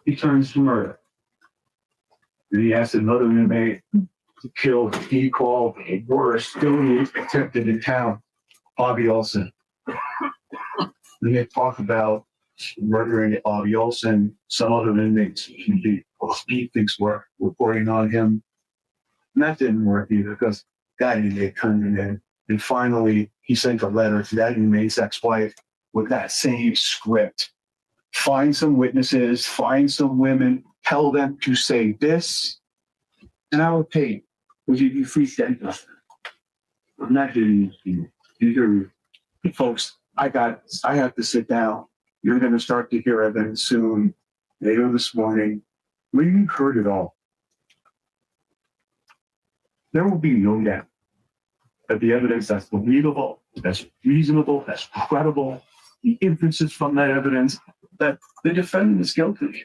He turns to murder. And he asked another inmate to kill what he called the worst duly attempted in town, Bobby Olson. And they talk about murdering Bobby Olson, some other inmates he thinks were reporting on him. And that didn't work either because that inmate turned him in. And finally, he sent a letter to that inmate's ex-wife with that same script. Find some witnesses, find some women, tell them to say this, and I will pay you. We'll give you free sentence. I'm not doing either. Folks, I have to sit down. You're going to start to hear evidence soon. Later this morning, when you've heard it all, there will be no doubt that the evidence that's believable, that's reasonable, that's credible, the inferences from that evidence, that the defendant is guilty.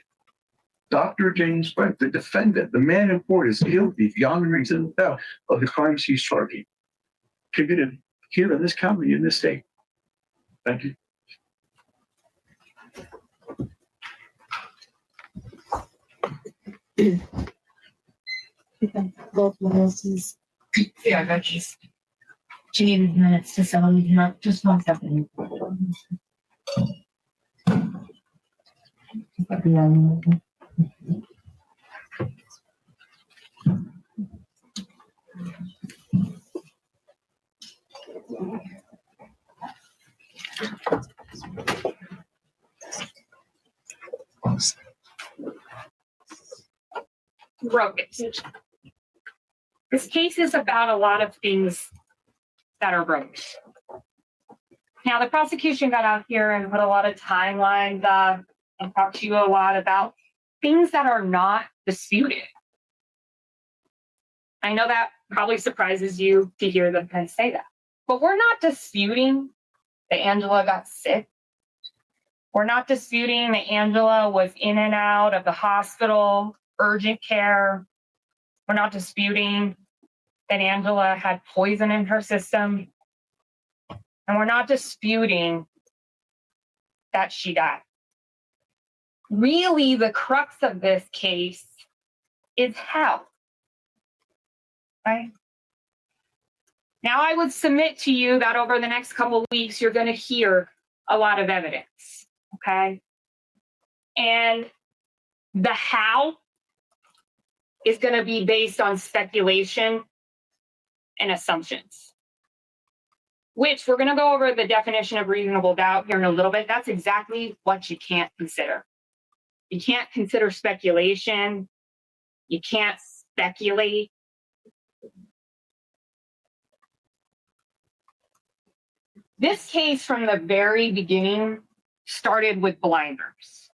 Dr. James Brent, the defendant, the man in court, is guilty beyond a reasonable doubt of the crimes he's charging, committed here in this county, in this state. Thank you. Both witnesses. Yeah, I got you. She needed minutes to settle you up. Just 1 second. Broken. This case is about a lot of things that are broken. Now, the prosecution got out here and put a lot of timelines up and talked to you a lot about things that are not disputed. I know that probably surprises you to hear them kind of say that, but we're not disputing that Angela got sick. We're not disputing that Angela was in and out of the hospital, urgent care. We're not disputing that Angela had poison in her system. And we're not disputing that she died. Really, the crux of this case is how. Right? Now, I would submit to you that over the next couple of weeks, you're going to hear a lot of evidence. Okay? And the how is going to be based on speculation and assumptions, which we're going to go over the definition of reasonable doubt here in a little bit. That's exactly what you can't consider. You can't consider speculation. You can't speculate. This case from the very beginning started with blinders.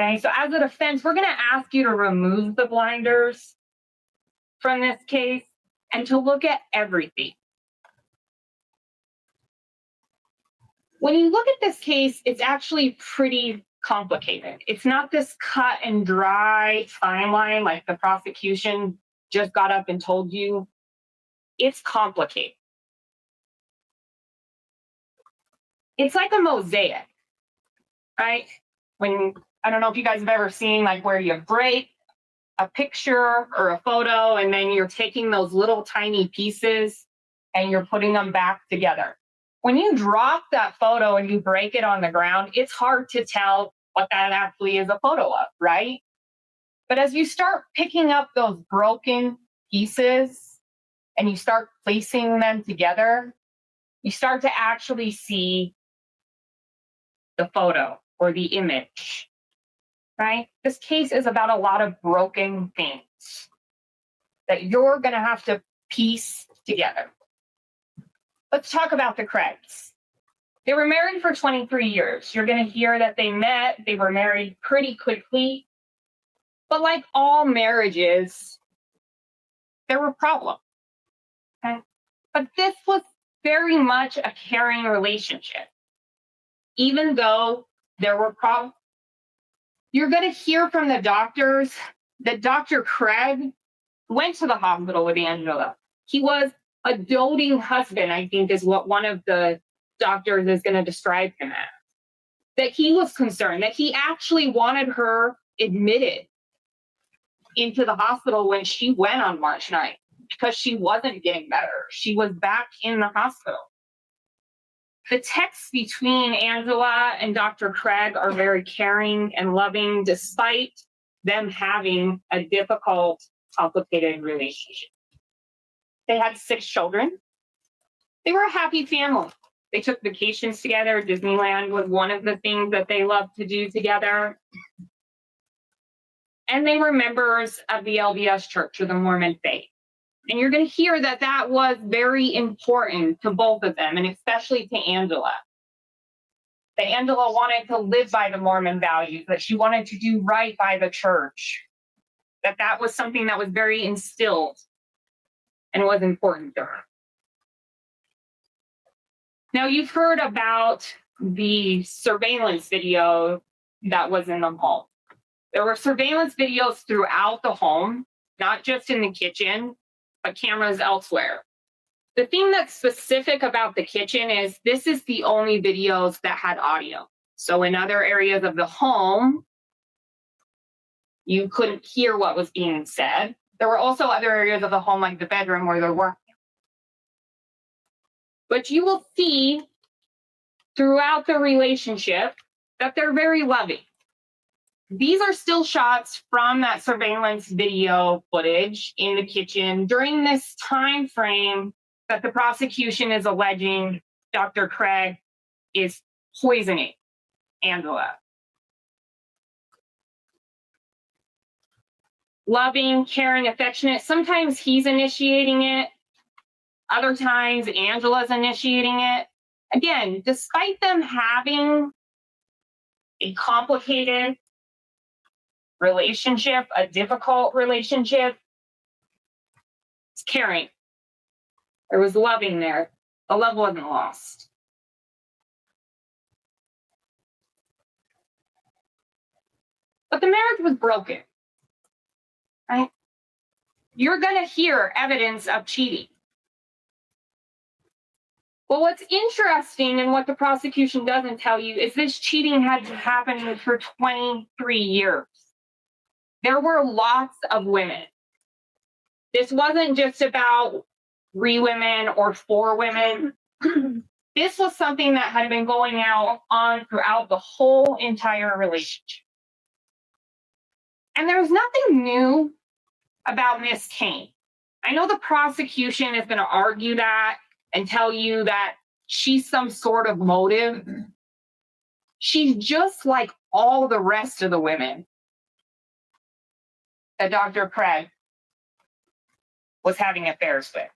Okay, so as a defense, we're going to ask you to remove the blinders from this case and to look at everything. When you look at this case, it's actually pretty complicated. It's not this cut and dry timeline like the prosecution just got up and told you It's complicated. It's like a mosaic, right? When, I don't know if you guys have ever seen like where you break a picture or a photo and then you're taking those little tiny pieces and you're putting them back together. When you drop that photo and you break it on the ground, it's hard to tell what that actually is a photo of, right? But as you start picking up those broken pieces and you start placing them together, you start to actually see the photo or the image, right? This case is about a lot of broken things that you're going to have to piece together. Let's talk about the Craigs. They were married for 23 years. You're going to hear that they met, they were married pretty quickly. But like all marriages, there were problems. Okay? But this was very much a caring relationship. Even though there were problems, you're going to hear from the doctors that Dr. Craig went to the hospital with Angela. He was a doting husband, I think is what one of the doctors is going to describe him as. That he was concerned, that he actually wanted her admitted into the hospital when she went on March 9th because she wasn't getting better. She was back in the hospital. The texts between Angela and Dr. Craig are very caring and loving, despite them having a difficult, complicated relationship. They had 6 children. They were a happy family. They took vacations together. Disneyland was one of the things that they loved to do together. And they were members of the LDS Church or the Mormon faith. And you're going to hear that that was very important to both of them, and especially to Angela. That Angela wanted to live by the Mormon values, that she wanted to do right by the church, that that was something that was very instilled and was important to her. Now, you've heard about the surveillance video that was in the home. There were surveillance videos throughout the home, not just in the kitchen, but cameras elsewhere. The thing that's specific about the kitchen is this is the only videos that had audio. So in other areas of the home, you couldn't hear what was being said. There were also other areas of the home, like the bedroom, where there were. But you will see throughout the relationship that they're very loving. These are still shots from that surveillance video footage in the kitchen during this time frame that the prosecution is alleging Dr. Craig is poisoning Angela. Loving, caring, affectionate. Sometimes he's initiating it. Other times Angela's initiating it. Again, despite them having a complicated relationship, a difficult relationship, it's caring. There was loving there. The love wasn't lost. But the marriage was broken, right? You're going to hear evidence of cheating. Well, what's interesting and what the prosecution doesn't tell you is this cheating had happened for 23 years. There were lots of women. This wasn't just about 3 women or 4 women. This was something that had been going on throughout the whole entire relationship. And there's nothing new about Miss Kane. I know the prosecution is going to argue that and tell you that she's some sort of motive. She's just like all the rest of the women that Dr. Craig was having affairs with.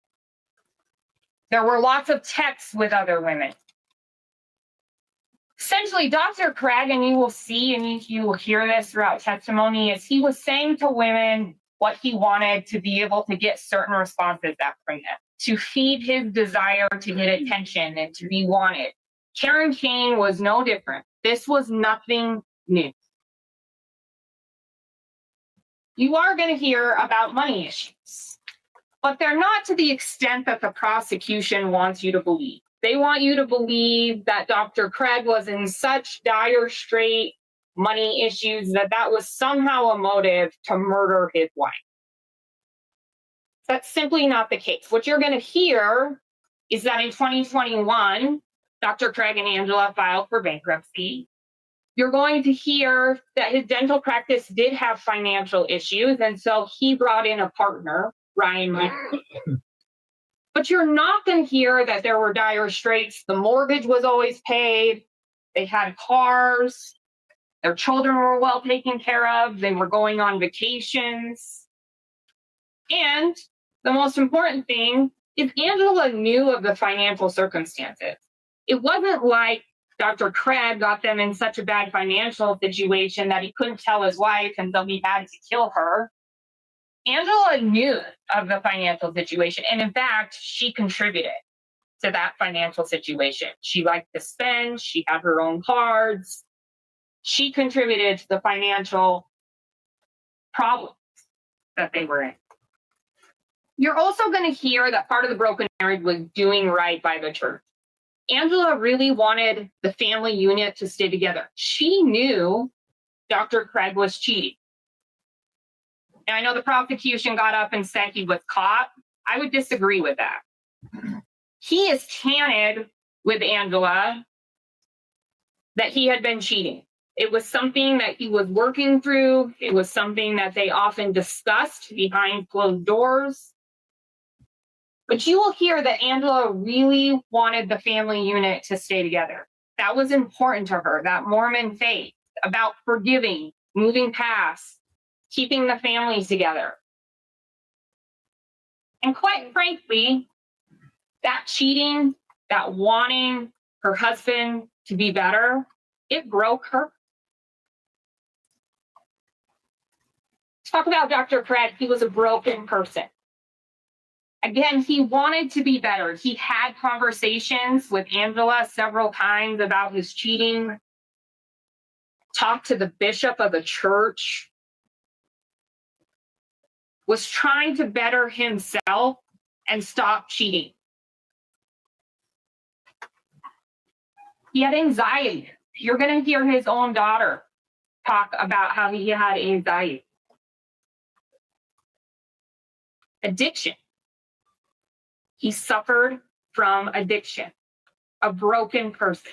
There were lots of texts with other women. Essentially, Dr. Craig, and you will see and you will hear this throughout testimony, is he was saying to women what he wanted to be able to get certain responses back from them, to feed his desire to get attention and to be wanted. Karen Kane was no different. This was nothing new. You are going to hear about money issues. but they're not to the extent that the prosecution wants you to believe. They want you to believe that Dr. Craig was in such dire strait money issues that that was somehow a motive to murder his wife. That's simply not the case. What you're going to hear is that in 2021, Dr. Craig and Angela filed for bankruptcy. You're going to hear that his dental practice did have financial issues, and so he brought in a partner, Ryan Whitaker. But you're not going to hear that there were dire straits. The mortgage was always paid. They had cars. Their children were well taken care of. They were going on vacations. And the most important thing is Angela knew of the financial circumstances. It wasn't like Dr. Craig got them in such a bad financial situation that he couldn't tell his wife and so he had to kill her. Angela knew of the financial situation. And in fact, she contributed to that financial situation. She liked to spend. She had her own cards. She contributed to the financial problems that they were in. You're also going to hear that part of the broken marriage was doing right by the church. Angela really wanted the family unit to stay together. She knew Dr. Craig was cheating. And I know the prosecution got up and said he was caught. I would disagree with that. He is candid with Angela that he had been cheating. It was something that he was working through. It was something that they often discussed behind closed doors. But you will hear that Angela really wanted the family unit to stay together. That was important to her, that Mormon faith about forgiving, moving past, keeping the families together. And quite frankly, that cheating, that wanting her husband to be better, it broke her. Let's talk about Dr. Craig. He was a broken person. Again, he wanted to be better. He had conversations with Angela several times about his cheating, talked to the bishop of the church, was trying to better himself and stop cheating. He had anxiety. You're going to hear his own daughter talk about how he had anxiety. Addiction. He suffered from addiction, a broken person.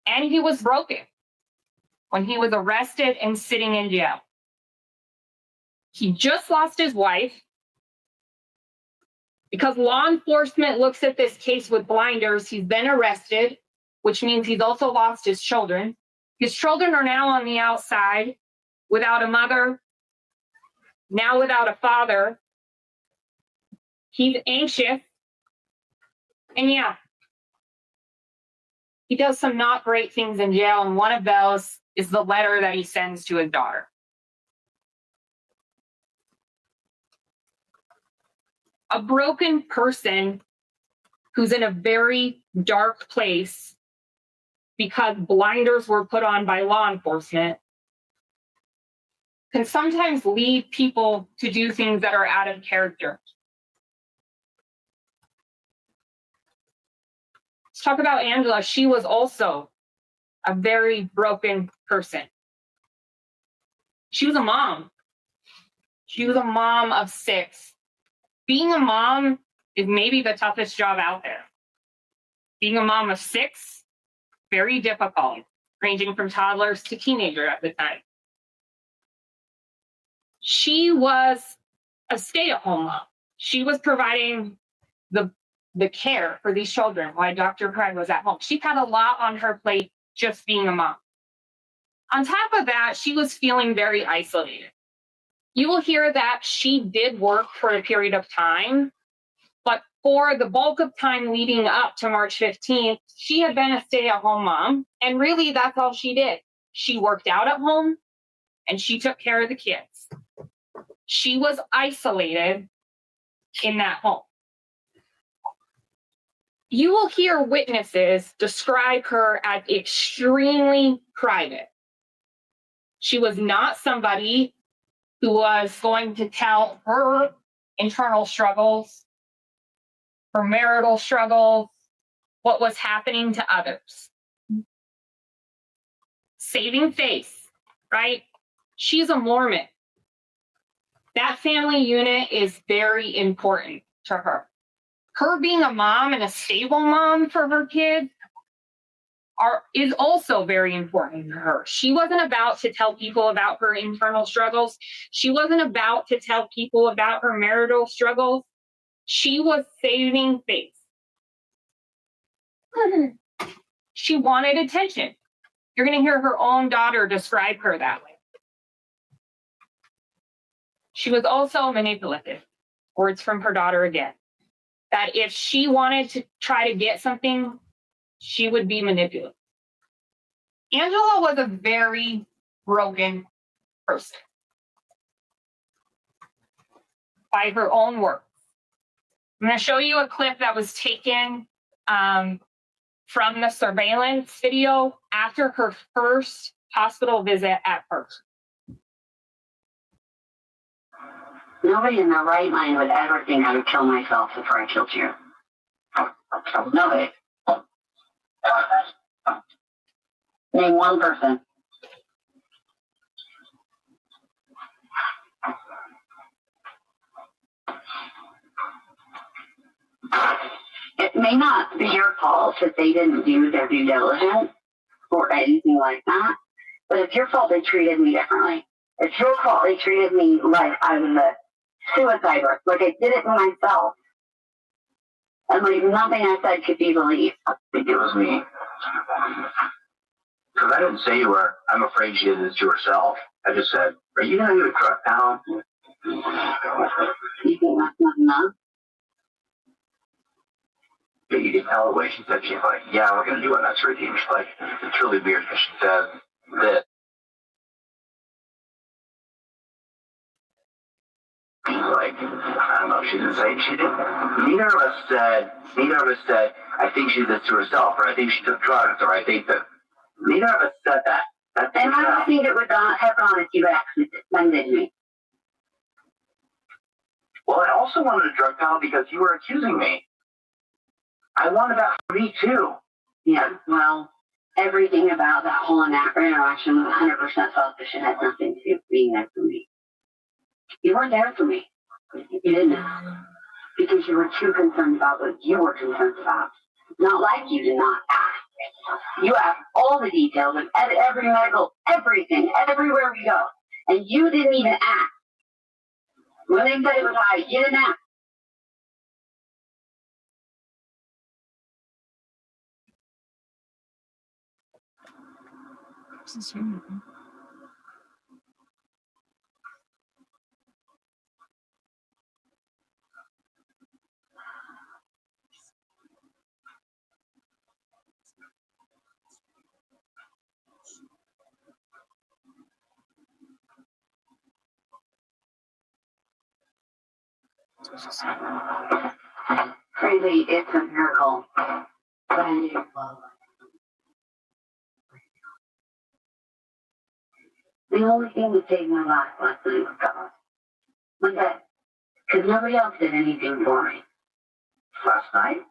And he was broken when he was arrested and sitting in jail. He just lost his wife. Because law enforcement looks at this case with blinders, he's been arrested, which means he's also lost his children. His children are now on the outside without a mother, now without a father. He's anxious. And yeah, he does some not great things in jail. And one of those is the letter that he sends to his daughter. A broken person who's in a very dark place because blinders were put on by law enforcement can sometimes lead people to do things that are out of character. Let's talk about Angela. She was also a very broken person. She was a mom. She was a mom of 6. Being a mom is maybe the toughest job out there. Being a mom of 6, very difficult, ranging from toddlers to teenager at the time. She was a stay-at-home mom. She was providing the care for these children while Dr. Craig was at home. She had a lot on her plate just being a mom. On top of that, she was feeling very isolated. You will hear that she did work for a period of time, but for the bulk of time leading up to March 15th, she had been a stay-at-home mom, and really that's all she did. She worked out at home, and she took care of the kids. She was isolated in that home. You will hear witnesses describe her as extremely private. She was not somebody who was going to tell her internal struggles, her marital struggles, what was happening to others. Saving face, right? She's a Mormon. That family unit is very important to her. Her being a mom and a stable mom for her kids is also very important to her. She wasn't about to tell people about her internal struggles. She wasn't about to tell people about her marital struggles. She was saving face. She wanted attention. You're going to hear her own daughter describe her that way. She was also manipulative. Words from her daughter again. That if she wanted to try to get something, she would be manipulative. Angela was a very broken person. By her own words. I'm going to show you a clip that was taken from the surveillance video after her first hospital visit at first. Nobody in their right mind would ever think I would kill myself before I killed you. Nobody. Name one person. It may not be your fault if they didn't do their due diligence or anything like that, but it's your fault they treated me differently. It's your fault they treated me like I was a suicide risk, like I did it to myself. And like nothing I said could be believed. I think it was me. Because I didn't say you were, I'm afraid she did this to herself. I just said, are you going to do a truck down? You think that's not enough? But you didn't tell the way she said, she's like, yeah, we're going to do it. That's her team. She's like, it's really weird because she says that. Like, I don't know, she didn't say she didn't. Neither of us said, I think she did this to herself, or I think she took drugs, or I think that. Neither of us said that. And I don't think it would not have gone if you actually suspended me. Well, I also wanted a drug trial because you were accusing me. I wanted that for me too. Yeah, well, everything about that whole interaction was 100% selfish and had nothing to do with being there for me. You weren't there for me. You didn't. Because you were too concerned about what you were concerned about. Not like you did not ask. You asked all the details of every medical, everything, everywhere we go. And you didn't even ask. When they said it was high, you didn't ask. Crazy, it's a miracle. But I need love. The only thing that saved my life last night was God. My dad. Because nobody else did anything for me. Last night?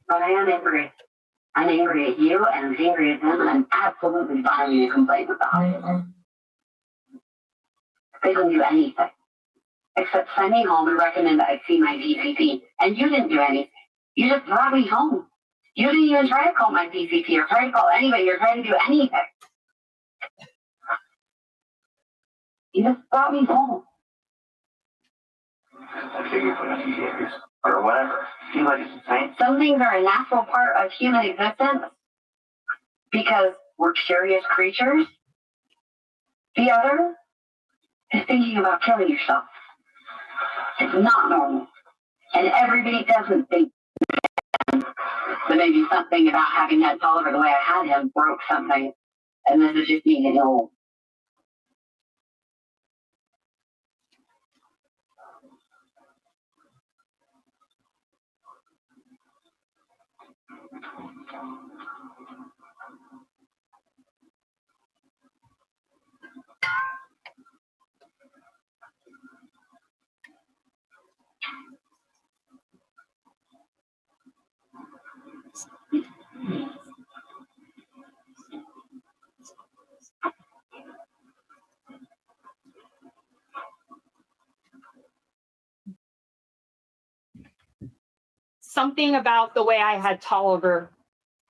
But I am angry. I'm angry at you and I'm angry at them and I'm absolutely filing a complaint about it. They didn't do anything. Except send me home and recommend that I see my DCP. And you didn't do anything. You just brought me home. You didn't even try to call my PCP or try to call anybody or try to do anything. You just brought me home. I figured for a few years or whatever. Seems like it's insane. Some things are a natural part of human existence because we're curious creatures. The other is thinking about killing yourself. It's not normal. And everybody doesn't think that maybe something about having that Toliver the way I had him broke something. And this is just me getting old. Something about the way I had Toliver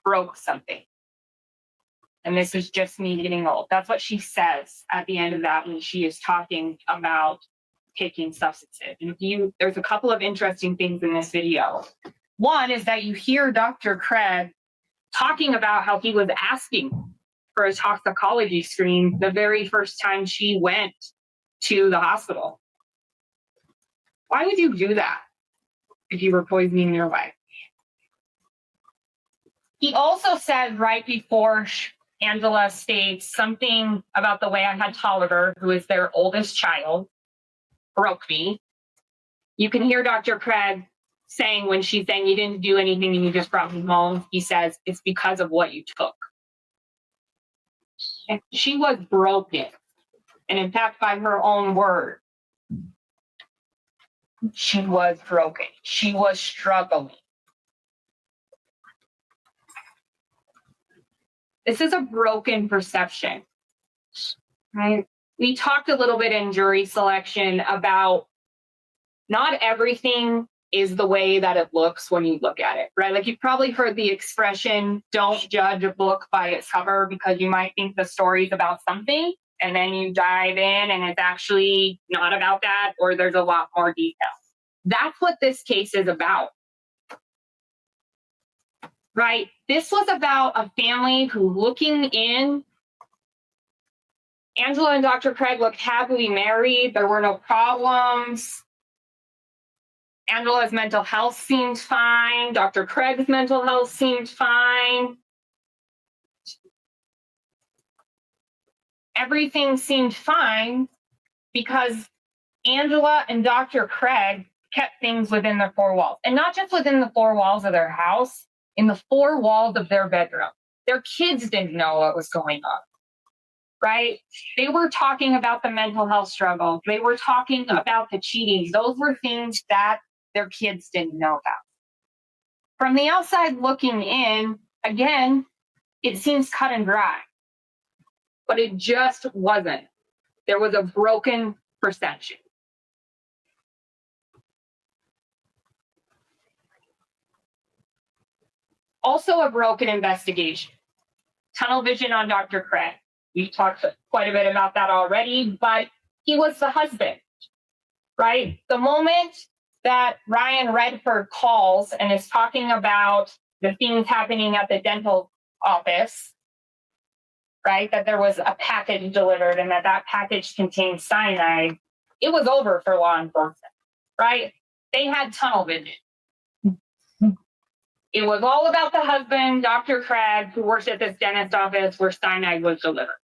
broke something. And this is just me getting old. That's what she says at the end of that when she is talking about taking substances. And there's a couple of interesting things in this video. One is that you hear Dr. Craig talking about how he was asking for a toxicology screen the very first time she went to the hospital. Why would you do that if you were poisoning your wife? He also said right before Angela states something about the way I had Toliver, who is their oldest child, broke me. You can hear Dr. Craig saying when she's saying you didn't do anything and you just brought me home, he says it's because of what you took. And she was broken. And in fact, by her own word, she was broken. She was struggling. This is a broken perception, right? We talked a little bit in jury selection about not everything is the way that it looks when you look at it, right? Like you've probably heard the expression, don't judge a book by its cover because you might think the story's about something and then you dive in and it's actually not about that or there's a lot more detail. That's what this case is about. Right? This was about a family who looking in, Angela and Dr. Craig looked happily married. There were no problems. Angela's mental health seemed fine. Dr. Craig's mental health seemed fine. Everything seemed fine because Angela and Dr. Craig kept things within their four walls. And not just within the four walls of their house, in the four walls of their bedroom. Their kids didn't know what was going on, right? They were talking about the mental health struggle. They were talking about the cheating. Those were things that their kids didn't know about. From the outside looking in, again, it seems cut and dry, but it just wasn't. There was a broken perception. Also a broken investigation. Tunnel vision on Dr. Craig. We've talked quite a bit about that already, but he was the husband, right? The moment that Ryan Redford calls and is talking about the things happening at the dental office, right? That there was a package delivered and that package contained cyanide, it was over for law enforcement, right? They had tunnel vision. It was all about the husband, Dr. Craig, who works at this dentist office where cyanide was delivered.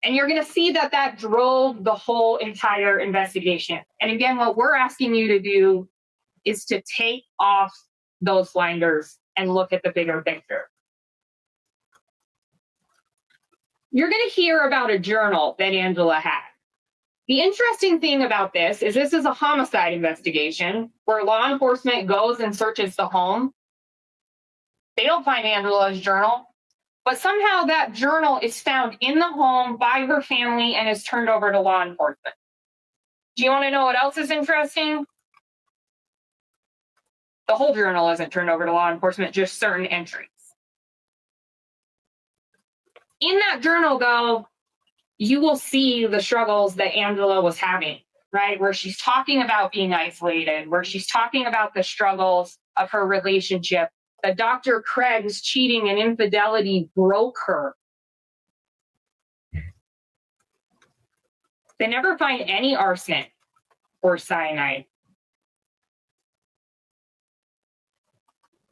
And you're going to see that drove the whole entire investigation. And again, what we're asking you to do is to take off those blinders and look at the bigger picture. You're going to hear about a journal that Angela had. The interesting thing about this is a homicide investigation where law enforcement goes and searches the home. They don't find Angela's journal, but somehow that journal is found in the home by her family and is turned over to law enforcement. Do you want to know what else is interesting? The whole journal isn't turned over to law enforcement, just certain entries. In that journal, though, you will see the struggles that Angela was having, right? Where she's talking about being isolated, where she's talking about the struggles of her relationship, that Dr. Craig's cheating and infidelity broke her. They never find any arsenic or cyanide.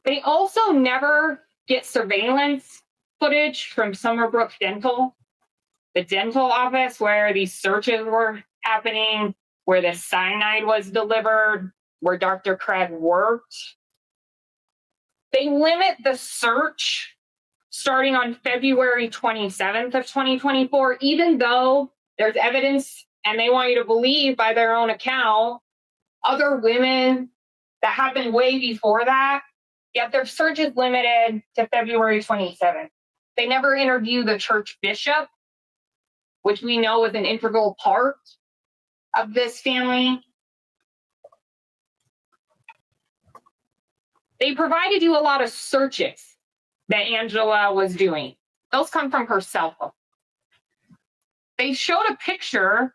They also never get surveillance footage from Summerbrook Dental, the dental office where these searches were happening, where the cyanide was delivered, where Dr. Craig worked. They limit the search starting on February 27th of 2024, even though there's evidence and they want you to believe by their own account, other women that happened way before that, yet their search is limited to February 27th. They never interview the church bishop, which we know is an integral part of this family. They provided you a lot of searches that Angela was doing. Those come from her cell phone. They showed a picture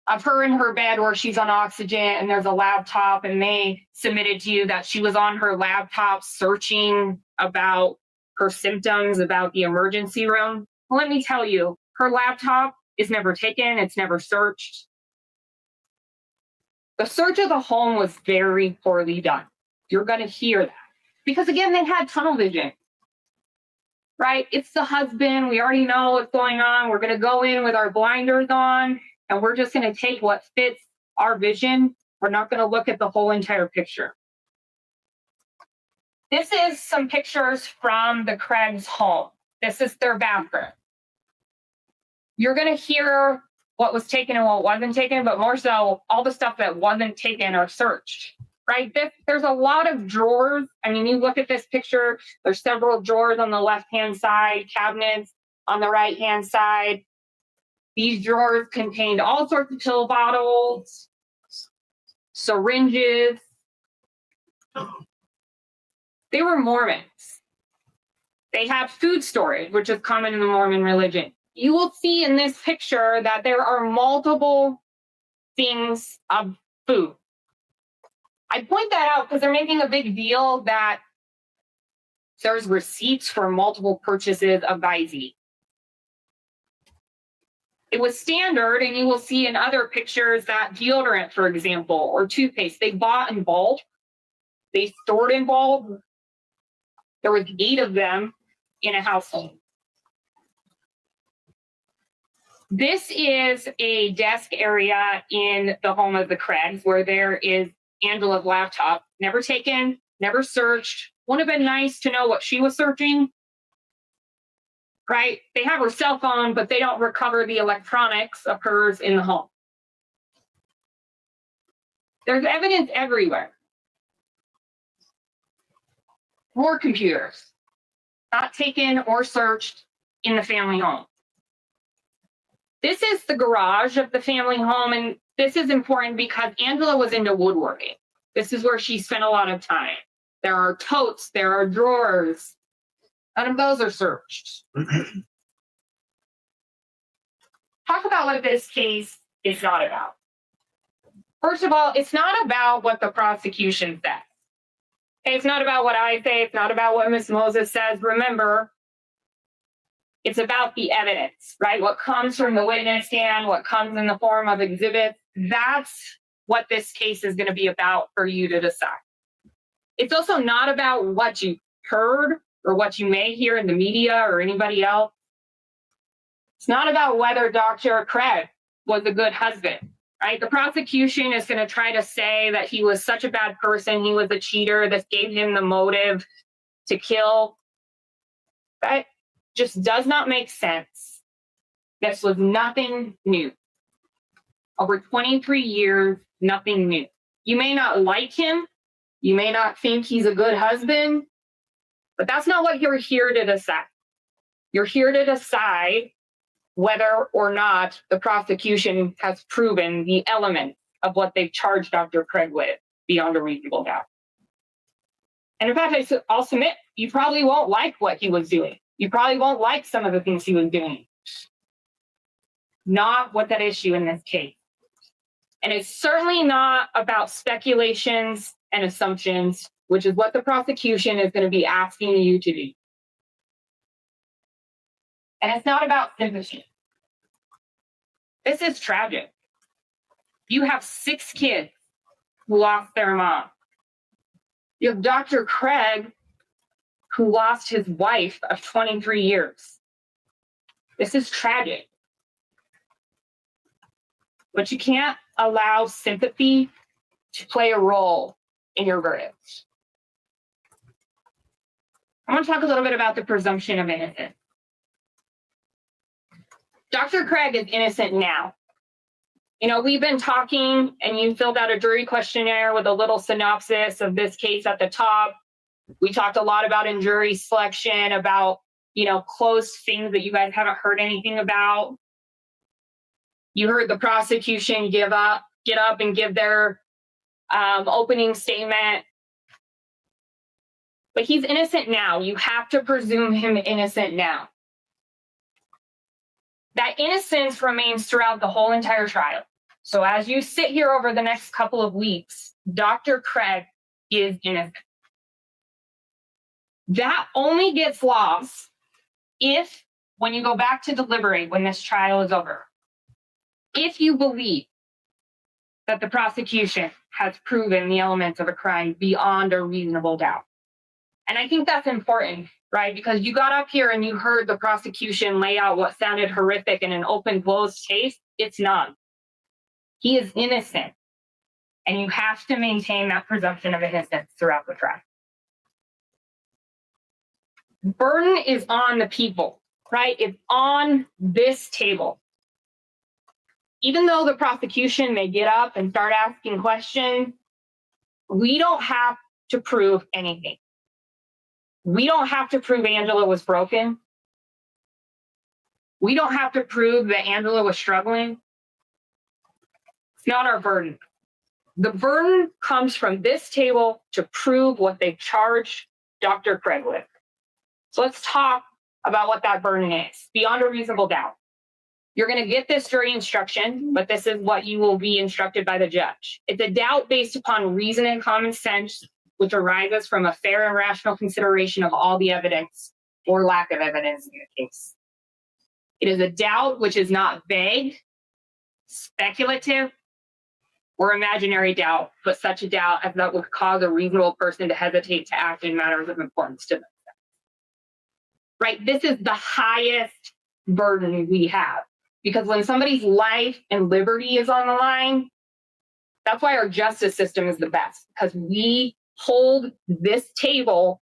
of her in her bed where she's on oxygen and there's a laptop, and they submitted to you that she was on her laptop searching about her symptoms, about the emergency room. Well, let me tell you, her laptop is never taken, it's never searched. The search of the home was very poorly done. You're going to hear that. Because again, they had tunnel vision, right? It's the husband. We already know what's going on. We're going to go in with our blinders on, and we're just going to take what fits our vision. We're not going to look at the whole entire picture. This is some pictures from the Craig's home. This is their bathroom. You're going to hear what was taken and what wasn't taken, but more so, all the stuff that wasn't taken or searched, right? There's a lot of drawers. I mean, you look at this picture, there's several drawers on the left-hand side, cabinets on the right-hand side. These drawers contained all sorts of pill bottles, syringes. They were Mormons. They had food storage, which is common in the Mormon religion. You will see in this picture that there are multiple things of food. I point that out because they're making a big deal that there's receipts for multiple purchases of Visine. It was standard, and you will see in other pictures that deodorant, for example, or toothpaste, they bought in bulk. They stored in bulk. There was 8 of them in a household. This is a desk area in the home of the Craigs where there is Angela's laptop. Never taken, never searched. Would have been nice to know what she was searching, right? They have her cell phone, but they don't recover the electronics of hers in the home. There's evidence everywhere. More computers, not taken or searched in the family home. This is the garage of the family home, and this is important because Angela was into woodworking. This is where she spent a lot of time. There are totes, there are drawers. None of those are searched. Talk about what this case is not about. First of all, it's not about what the prosecution says. Okay, it's not about what I say. It's not about what Ms. Moses says. Remember, it's about the evidence, right? What comes from the witness stand, what comes in the form of exhibits. That's what this case is going to be about for you to decide. It's also not about what you heard or what you may hear in the media or anybody else. It's not about whether Dr. Craig was a good husband, right? The prosecution is going to try to say that he was such a bad person, he was a cheater, this gave him the motive to kill. That just does not make sense. This was nothing new. Over 23 years, nothing new. You may not like him, you may not think he's a good husband, but that's not what you're here to decide. You're here to decide whether or not the prosecution has proven the elements of what they've charged Dr. Craig with beyond a reasonable doubt. And in fact, I'll submit, you probably won't like what he was doing. You probably won't like some of the things he was doing. Not what's at issue in this case. And it's certainly not about speculations and assumptions, which is what the prosecution is going to be asking you to do. And it's not about sympathy. This is tragic. You have 6 kids who lost their mom. You have Dr. Craig, who lost his wife of 23 years. This is tragic. But you can't allow sympathy to play a role in your verdict. I want to talk a little bit about the presumption of innocence. Dr. Craig is innocent now. You know, we've been talking, and you filled out a jury questionnaire with a little synopsis of this case at the top. We talked a lot about in jury selection, about, you know, close things that you guys haven't heard anything about. You heard the prosecution get up and give their opening statement. But he's innocent now. You have to presume him innocent now. That innocence remains throughout the whole entire trial. So as you sit here over the next couple of weeks, Dr. Craig is innocent. That only gets lost if, when you go back to deliberate when this trial is over, if you believe that the prosecution has proven the elements of a crime beyond a reasonable doubt. And I think that's important, right? Because you got up here and you heard the prosecution lay out what sounded horrific in an open closed case. It's not. He is innocent. And you have to maintain that presumption of innocence throughout the trial. Burden is on the people, right? It's on this table. Even though the prosecution may get up and start asking questions, we don't have to prove anything. We don't have to prove Angela was broken. We don't have to prove that Angela was struggling. It's not our burden. The burden comes from this table to prove what they charged Dr. Craig with. So let's talk about what that burden is, beyond a reasonable doubt. You're going to get this jury instruction, but this is what you will be instructed by the judge. It's a doubt based upon reason and common sense, which arises from a fair and rational consideration of all the evidence or lack of evidence in the case. It is a doubt which is not vague, speculative, or imaginary doubt, but such a doubt as that would cause a reasonable person to hesitate to act in matters of importance to them. Right? This is the highest burden we have. Because when somebody's life and liberty is on the line, that's why our justice system is the best. Because we hold this table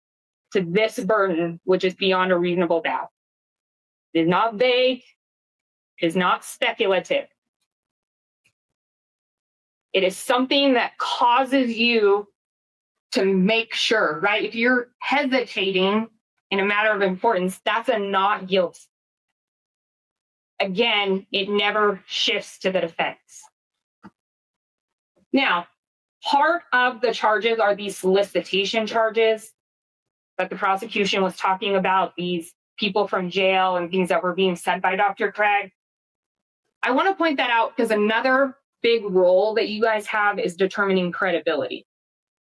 to this burden, which is beyond a reasonable doubt. It is not vague. It is not speculative. It is something that causes you to make sure, right? If you're hesitating in a matter of importance, that's a not guilty. Again, it never shifts to the defense. Now, part of the charges are these solicitation charges that the prosecution was talking about, these people from jail and things that were being sent by Dr. Craig. I want to point that out because another big role that you guys have is determining credibility.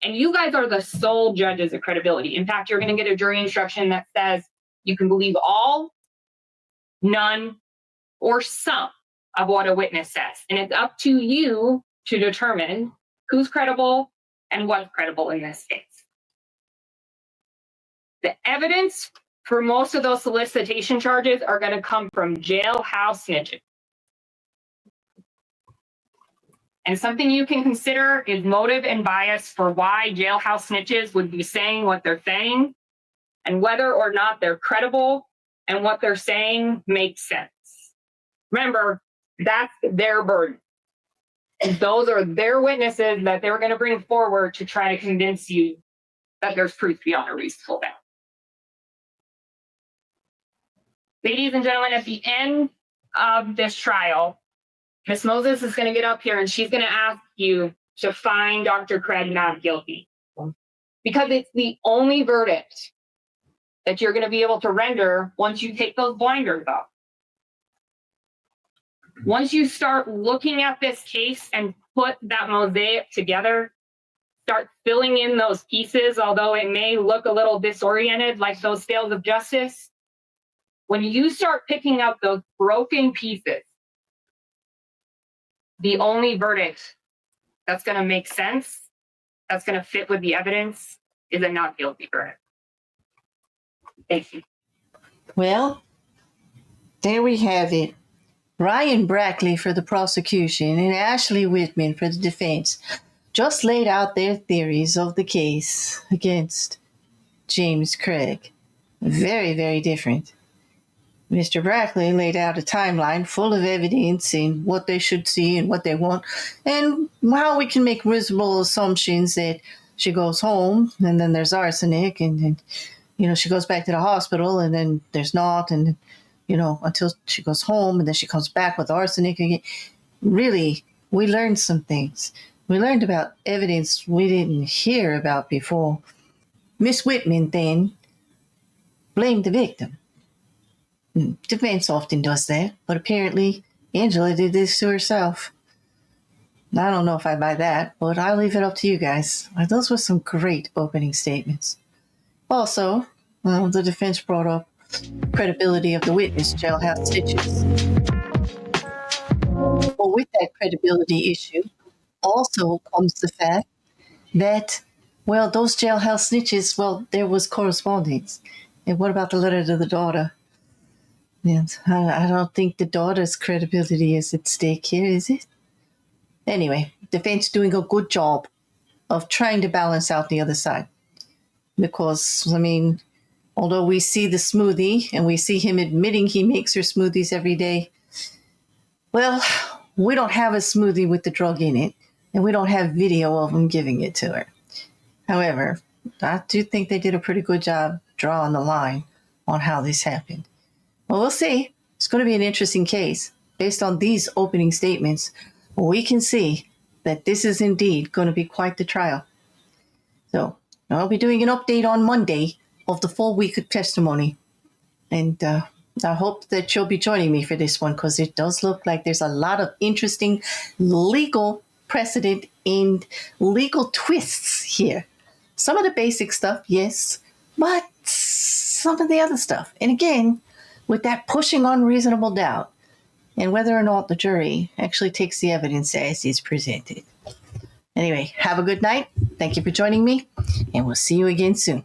And you guys are the sole judges of credibility. In fact, you're going to get a jury instruction that says you can believe all, none, or some of what a witness says. And it's up to you to determine who's credible and what's credible in this case. The evidence for most of those solicitation charges are going to come from jailhouse snitches. And something you can consider is motive and bias for why jailhouse snitches would be saying what they're saying and whether or not they're credible and what they're saying makes sense. Remember, that's their burden. And those are their witnesses that they're going to bring forward to try to convince you that there's proof beyond a reasonable doubt. Ladies and gentlemen, at the end of this trial, Ms. Moses is going to get up here and she's going to ask you to find Dr. Craig not guilty. because it's the only verdict that you're going to be able to render once you take those blinders off. Once you start looking at this case and put that mosaic together, start filling in those pieces, although it may look a little disoriented, like those scales of justice, when you start picking up those broken pieces, the only verdict that's going to make sense, that's going to fit with the evidence, is a not guilty verdict. Thank you. Well, there we have it. Ryan Brackley for the prosecution and Ashley Whitman for the defense just laid out their theories of the case against James Craig. Very, very different. Mr. Brackley laid out a timeline full of evidence and what they should see and what they want, and how we can make reasonable assumptions that she goes home and then there's arsenic, and then, she goes back to the hospital and then there's not, and, until she goes home and then she comes back with arsenic again. Really, we learned some things. We learned about evidence we didn't hear about before. Miss Whitman then blamed the victim. Defense often does that, but apparently Angela did this to herself. I don't know if I buy that, but I'll leave it up to you guys. Those were some great opening statements. Also, the defense brought up credibility of the witness jailhouse stitches. Well, with that credibility issue also comes the fact that, those jailhouse snitches, there was correspondence. And what about the letter to the daughter? Yes, I don't think the daughter's credibility is at stake here, is it? Anyway, defense doing a good job of trying to balance out the other side. Because, although we see the smoothie and we see him admitting he makes her smoothies every day, we don't have a smoothie with the drug in it, and we don't have video of him giving it to her. However, I do think they did a pretty good job drawing the line on how this happened. Well, we'll see. It's going to be an interesting case. Based on these opening statements, we can see that this is indeed going to be quite the trial. So I'll be doing an update on Monday of the full week of testimony. And I hope that you'll be joining me for this one, because it does look like there's a lot of interesting legal precedent and legal twists here. Some of the basic stuff, yes, but some of the other stuff. And again, with that pushing on reasonable doubt and whether or not the jury actually takes the evidence as is presented. Anyway, have a good night. Thank you for joining me, and we'll see you again soon.